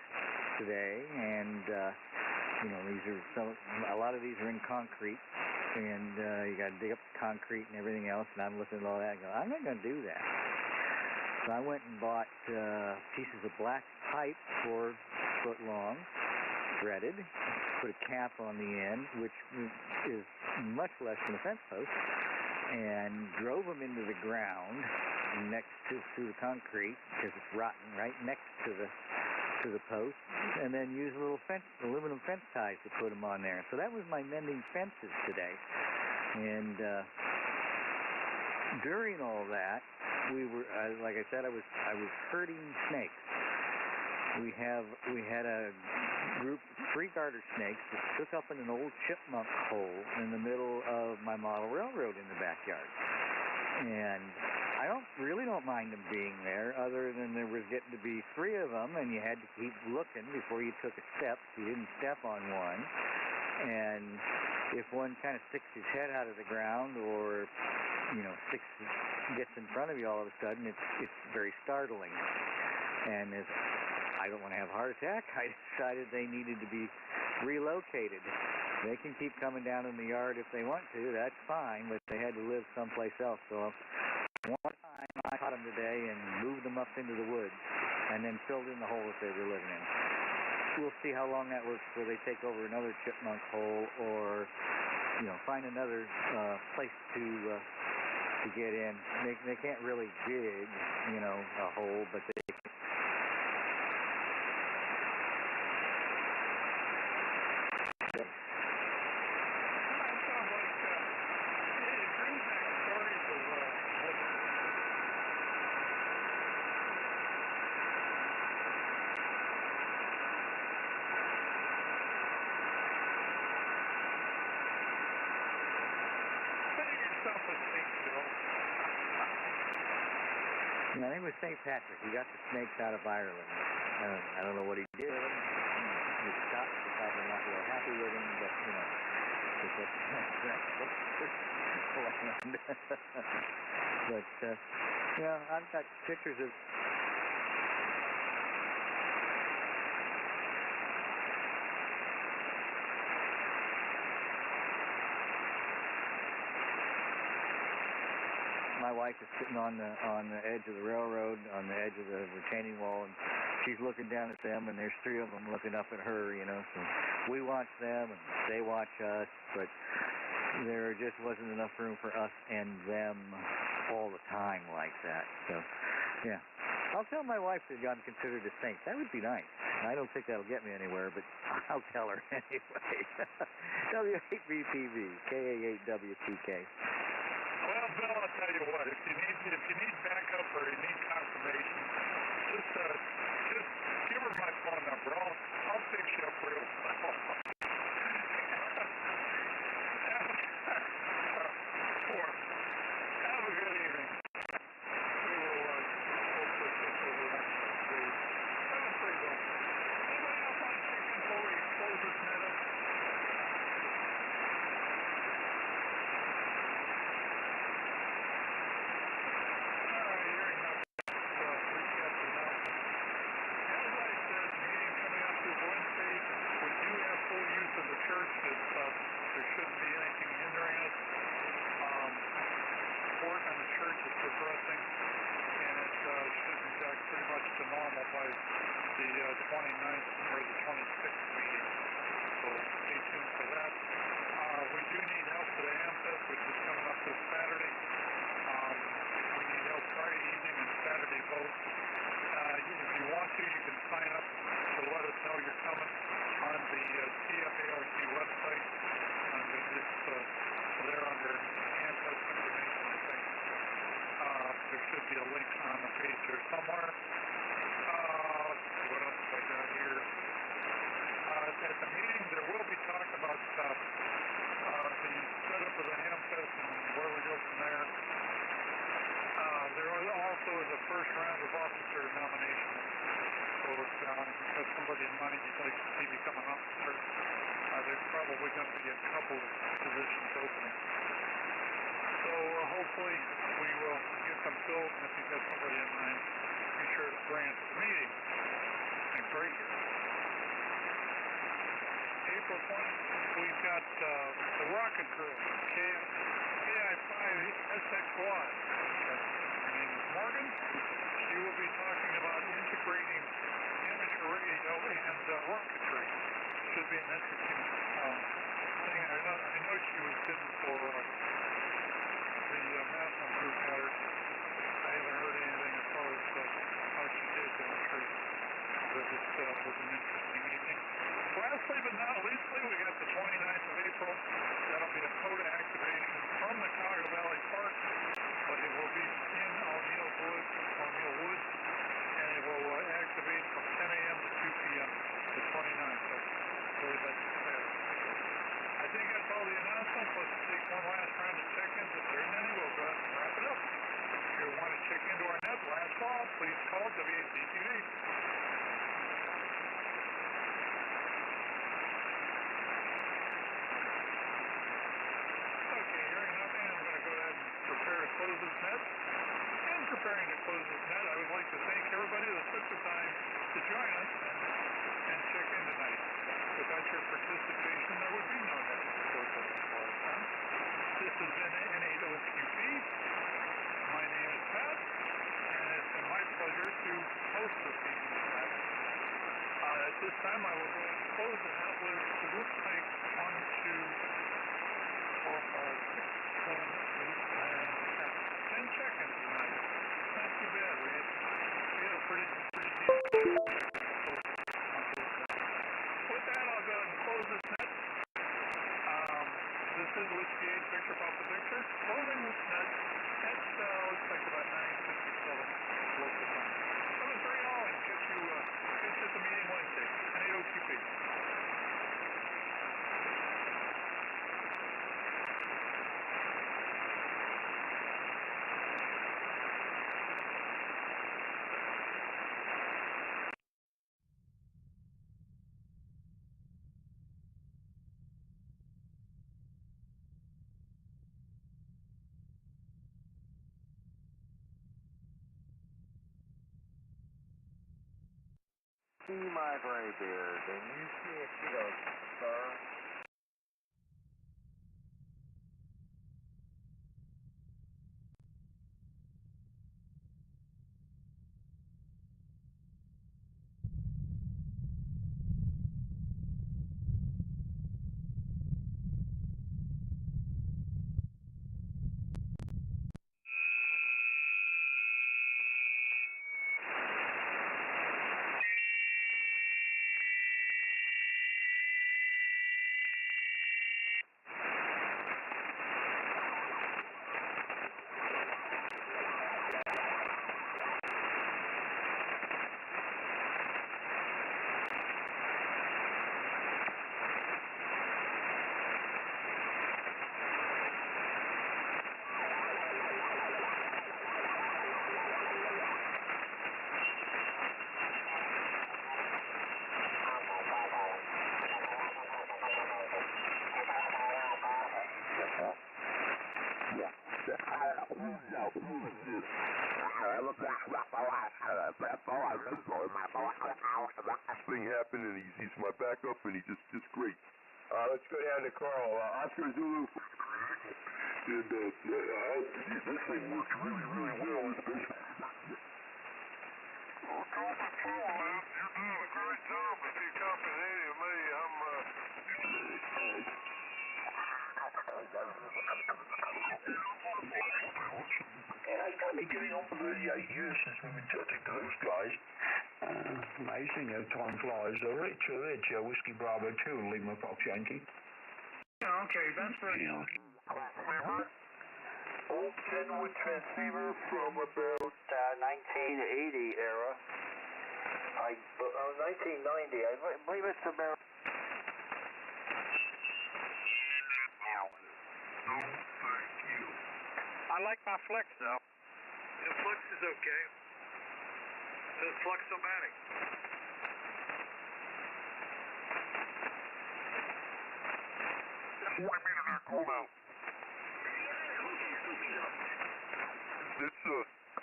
today, and, a lot of these are in concrete, and you got to dig up the concrete and everything else, and I'm looking at all that and go, I'm not going to do that. So I went and bought pieces of black pipe 4 foot long, threaded, put a cap on the end, which is much less than a fence post, and drove them into the ground next to the concrete because it's rotten right next to the post, and then use aluminum fence ties to put them on there. So that was my mending fences today. And during all that, we were, like I said, I was herding snakes. We had a group of 3 garter snakes that took up in an old chipmunk hole in the middle of my model railroad in the backyard. And I really don't mind them being there, other than there was getting to be 3 of them, and you had to keep looking before you took a step. You didn't step on one. And if one kind of sticks his head out of the ground, or gets in front of you all of a sudden, it's very startling. And as I don't want to have a heart attack, I decided they needed to be relocated. They can keep coming down in the yard if they want to. That's fine, but they had to live someplace else. So one time I caught them today and moved them up into the woods and then filled in the hole that they were living in. We'll see how long that works before they take over another chipmunk hole or, find another place to get in. They can't really dig, a hole, but they can. I think it was St. Patrick. He got the snakes out of Ireland. I don't know what he did. The Scots were probably not real happy with him, but, but, I've got pictures of... My wife is sitting on the edge of the railroad, on the edge of the retaining wall, and she's looking down at them, and there's three of them looking up at her, So we watch them, and they watch us, but there just wasn't enough room for us and them all the time like that. So, yeah. I'll tell my wife that I'm considered a saint. That would be nice. I don't think that'll get me anywhere, but I'll tell her anyway. W8VPV, KA8WTK. Well, Bill, I'll tell you what. If you need backup or you need confirmation, just give her my phone number. I'll fix you up real well. Have a good evening. We'll put this over the next days. Have a great one. Anybody else want to check in before we close this net up? There shouldn't be anything hindering us. Work on the church is progressing, and it should be back pretty much to normal by the 29th or the 26th meeting. So stay tuned for that. We do need help for the AmFest, which is coming up this Saturday. We need help Friday evening and Saturday both. If you want to, you can sign up to let us know you're coming on the TFARC website. There under AmFest information, I think. There should be a link on the page there somewhere. Let's see what else I got here. At the meeting, there will be talk about the setup of the AmFest and where we go from there. There also is a first round of officer nominations. So if you've got somebody in mind you'd like to see become an officer, there's probably going to be a couple of positions opening. So hopefully we will get them filled, and if you've got somebody in mind, be sure to bring it to the meeting. Thanks, right here. April 20th, we've got the Rocket Girl, KI5SXY. Her name is Morgan. She will be talking about integrating amateur radio and rocketry. Should be an interesting thing. I know she was bidden for the national group matter. I haven't heard anything as far as how she did, but I'm sure that it was an interesting evening. Lastly but not leastly, we got the 29th of April. That'll be a CODA activation from the Cuyahoga Valley Park, but it will be in O'Neill Woods, and it will activate from 10 a.m. to 2 p.m. the 29th. Really like to say. I think that's all the announcements. Let's take one last round of check-ins. If there isn't any, we'll go ahead and wrap it up. If you want to check into our net last fall, please call W8CTV. Okay, hearing nothing, I'm going to go ahead and prepare to close this net. In preparing to close this net, I would like to thank everybody that took the time to join us and check in tonight. Without your participation, there would be no net. This has been N8OQP. My name is Pat, and it's been my pleasure to host this evening's event. At this time, I will go and close the net with, it looks like 1, 2, 4, 5, 6, 7, 8, 9, 10. 10 check-ins tonight. Not too bad. We had a pretty decent. With that, I'll go ahead and close this net. This is Whiskey 8 Victor Papa Victor. Closing this net at looks like about 9:57 local time. Come and bring all and catch you at the meeting Wednesday. N8OQP. See my gray beard, and you see if she goes, sir. Thing happened, and he's my backup, and he's just great. Let's go down to Carl. Oscar Zulu. And this thing works really, really well. You're doing a great job. If you copy any of me, And it's going to be getting on for 38 years since we've been touching those guys. Amazing how time flies. Rich, Whiskey Bravo 2, Lima Fox Yankee. Okay, that's for you. Remember? Old Kenwood transceiver from about 1980 era. 1990, I believe it's about. No, thank you. I like my Flex though. The Flex is okay. It's Flex-O-Matic.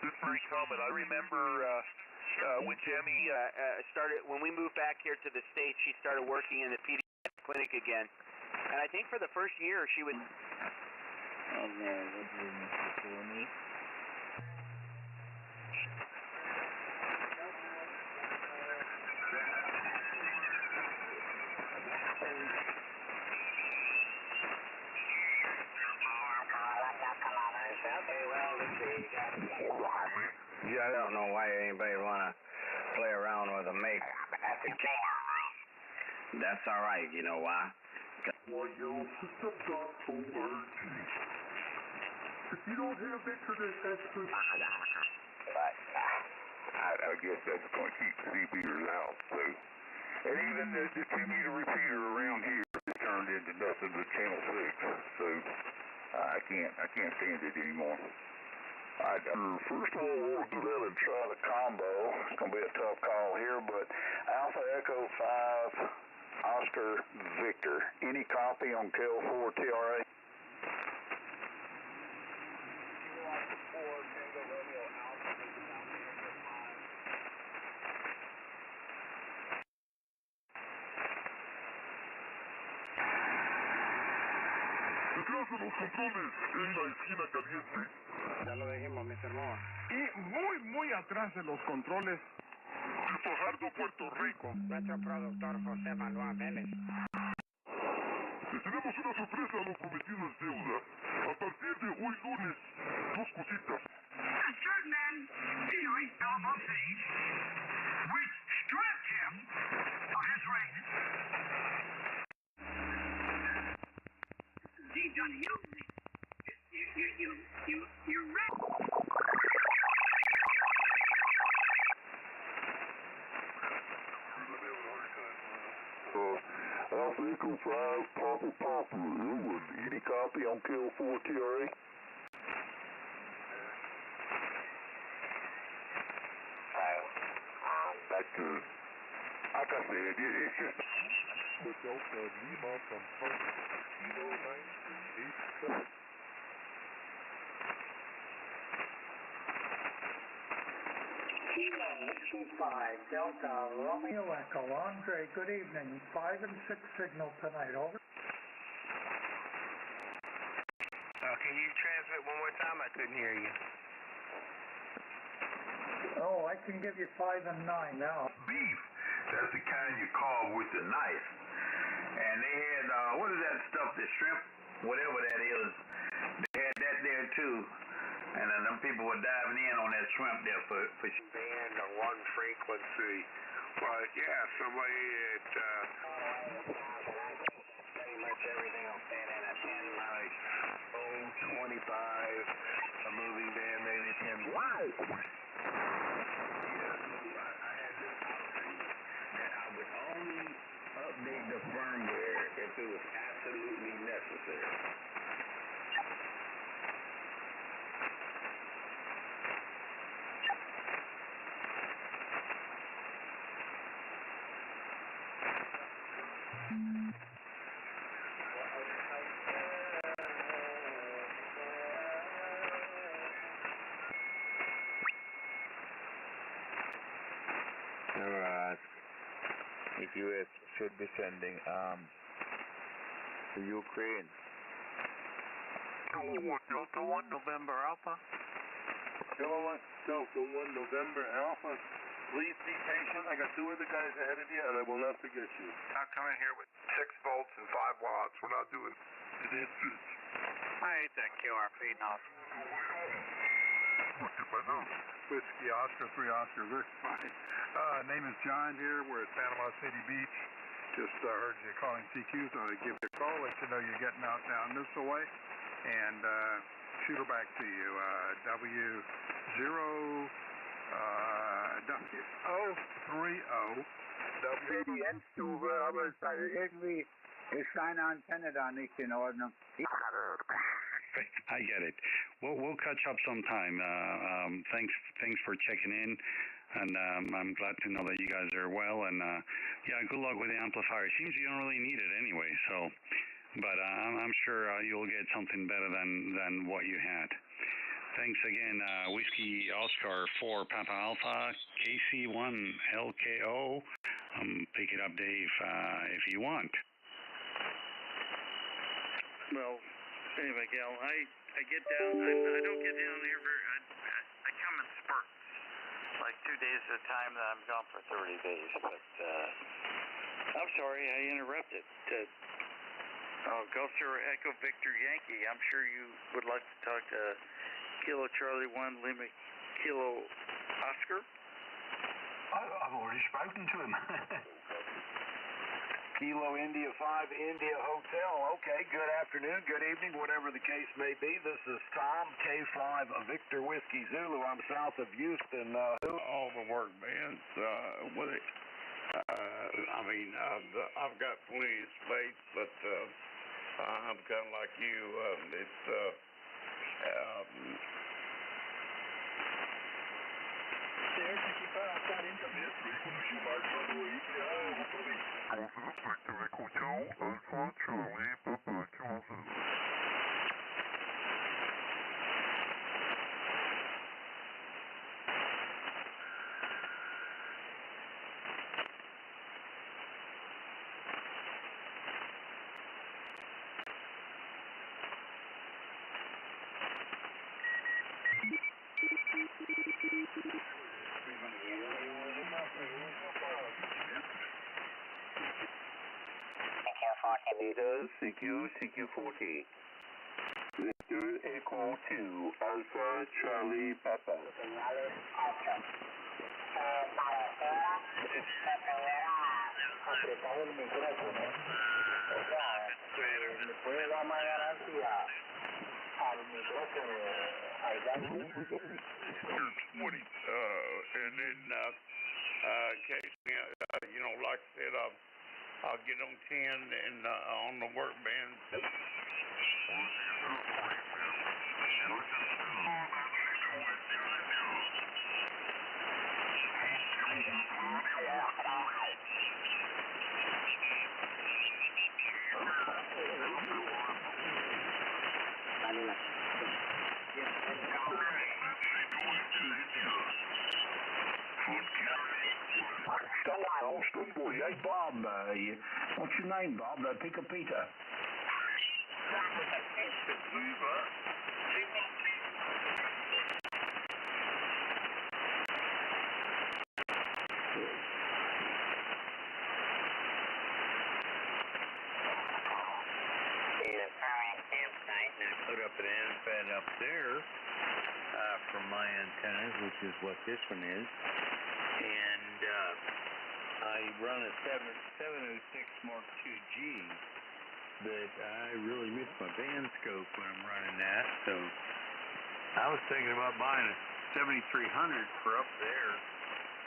It's very common. I remember when Jamie when we moved back here to the States, she started working in the pediatric clinic again. And I think for the first year, she was... Oh, no, what did Mr. Corny? Yeah, I don't know why anybody want to play around with a make. That's all right, you know why? If you don't have internet access, I guess that's going to keep CBers out, too. And even the 2-meter repeater around here is turned into nothing but channel 6, so I can't stand it anymore. First of all, we'll go down and try the combo. It's going to be a tough call here, but Alpha Echo 5, Oscar Victor. Any copy on KL4 TRA? Control atrás de los controles, en la esquina caliente. Ya lo dijimos, Mr. Moa. Y muy atrás de los controles, de Fajardo, Puerto Rico. Nuestro productor José Manuel Vélez. Les tenemos una sorpresa, lo prometido es deuda. A partir de hoy lunes, dos cositas. A certain man, Deloitte telephone city, which stripped him of his right. Deep down you read. Alpha Echo 5, Papa, Elwood, any copy on KL4 TRA? That's good. Like I said, it's just... The Delta Lima from Post, Kilo 987. Kilo 5 Delta Romeo Echo. Andre, good evening. 5 and 6 signal tonight, over. Can you transmit one more time? I couldn't hear you. Oh, I can give you 5 and 9 now. Beef. That's the kind you carve with the knife. And they had, what is that stuff, the shrimp? Whatever that is. They had that there too. And them people were diving in on that shrimp there for band or one frequency. But yeah, somebody at pretty much everything I'm saying in at 10 like 025, a moving band maybe 10. Wow! Yes, I had this option that I would only update the firmware if it was absolutely necessary. The U.S. should be sending to Ukraine. Delta 1 November Alpha. Delta 1 November Alpha. Please be patient. I got 2 other guys ahead of you, and I will not forget you. I'll come in here with 6 volts and 5 watts. We're not doing it. I hate that QRP now. Whiskey Oscar 3 Oscar, very fine. Name is John here. We're at Panama City Beach. Just heard you calling CQ, so I give you a call, let you know you're getting out down this way, and shoot her back to you. Irgendwie ist deine Antenne da nicht in Ordnung. I get it. We'll catch up sometime. Thanks for checking in, and I'm glad to know that you guys are well. And yeah, good luck with the amplifier. It seems you don't really need it anyway. So, but I'm sure you'll get something better than what you had. Thanks again. Whiskey Oscar 4 Papa Alpha KC1 LKO. Pick it up, Dave, if you want. Well. Anyway, Gal, I get down. I don't get down there very. I come in spurts, like 2 days at a time. That I'm gone for 30 days. But I'm sorry I interrupted. Golf Sierra Echo Victor Yankee. I'm sure you would like to talk to Kilo Charlie 1 Lima Kilo Oscar. I've already spoken to him. Kilo India 5 India Hotel. Okay, good afternoon, good evening, whatever the case may be. This is Tom, K5 Victor Whiskey Zulu. I'm south of Houston. All the work bands, I've got plenty of space, but I'm kind of like you. Alpha Charlie Papa Charles. Meters, CQ40. Victor Echo 2, Alpha Charlie Papa. Apretado el micrófono. O sea, que le puede dar más garantía al micrófono. And then, occasionally, like I said, I'll get on 10 and on the workbench. Hey, Bob, what's your name, Bob? Pick a Peter. Put up an antenna up there for my antennas, which is what this one is, and I run a 706 Mark II G, but I really miss my band scope when I'm running that, so I was thinking about buying a 7300 for up there,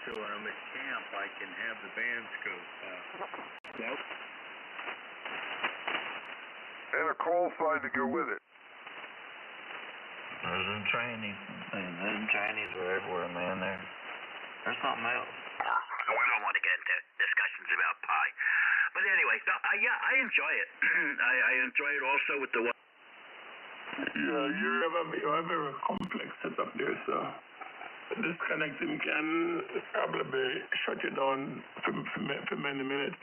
so when I'm at camp I can have the band scope. Nope. And a call sign to go with it. There's them Chinese are everywhere, man. There's something else. We don't want to get into discussions about pie. But anyway, no, I enjoy it. I enjoy it also with the... Yeah, you have a very complex setup there, so disconnecting can probably shut you down for many minutes.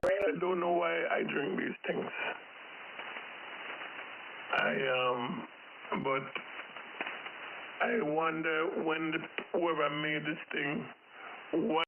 I don't know why I drink these things. But I wonder when whoever made this thing, what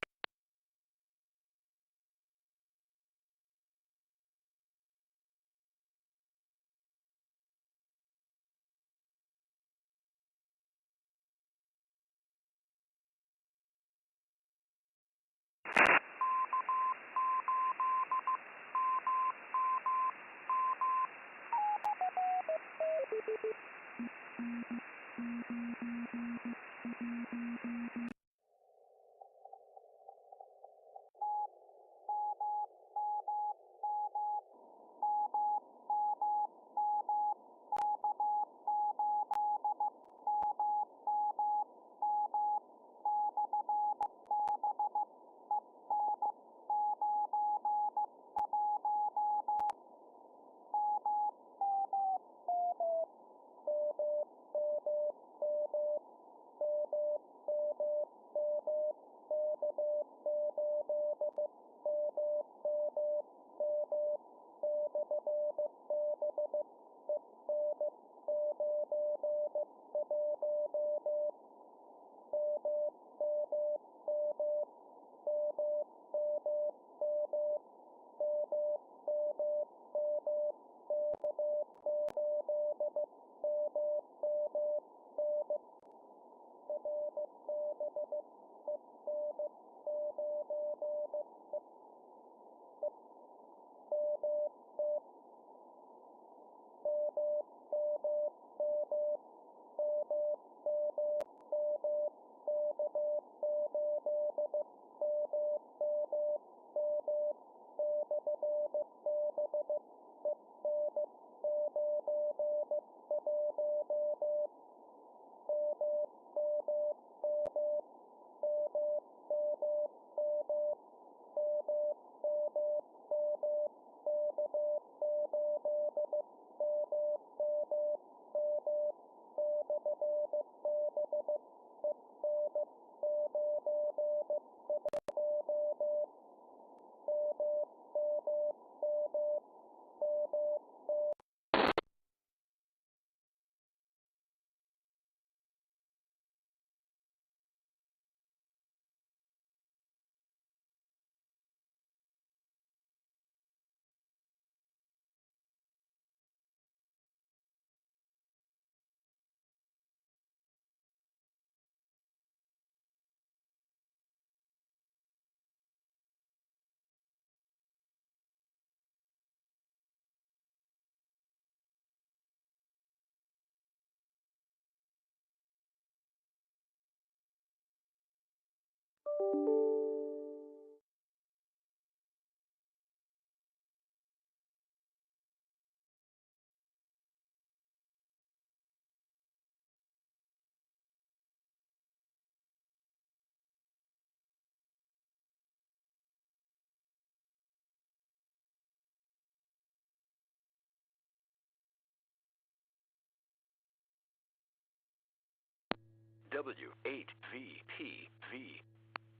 W8VPV.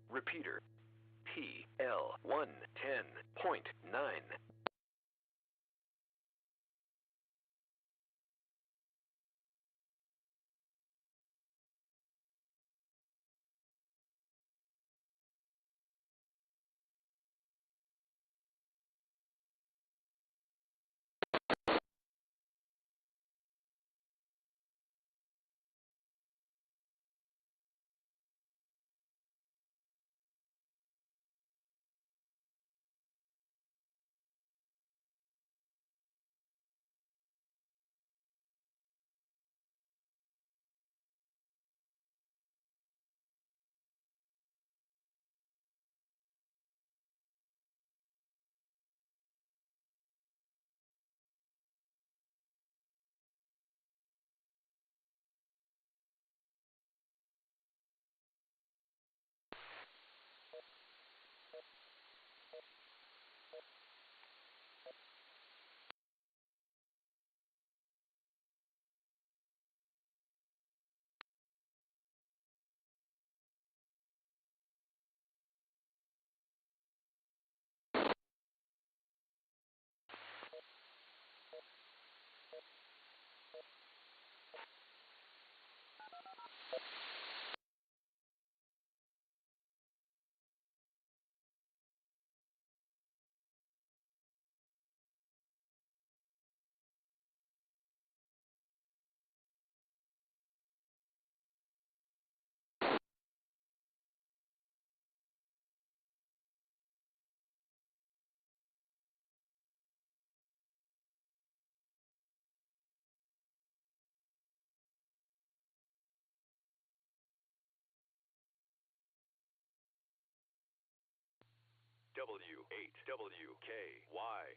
Repeater PL110.9. W8WKY.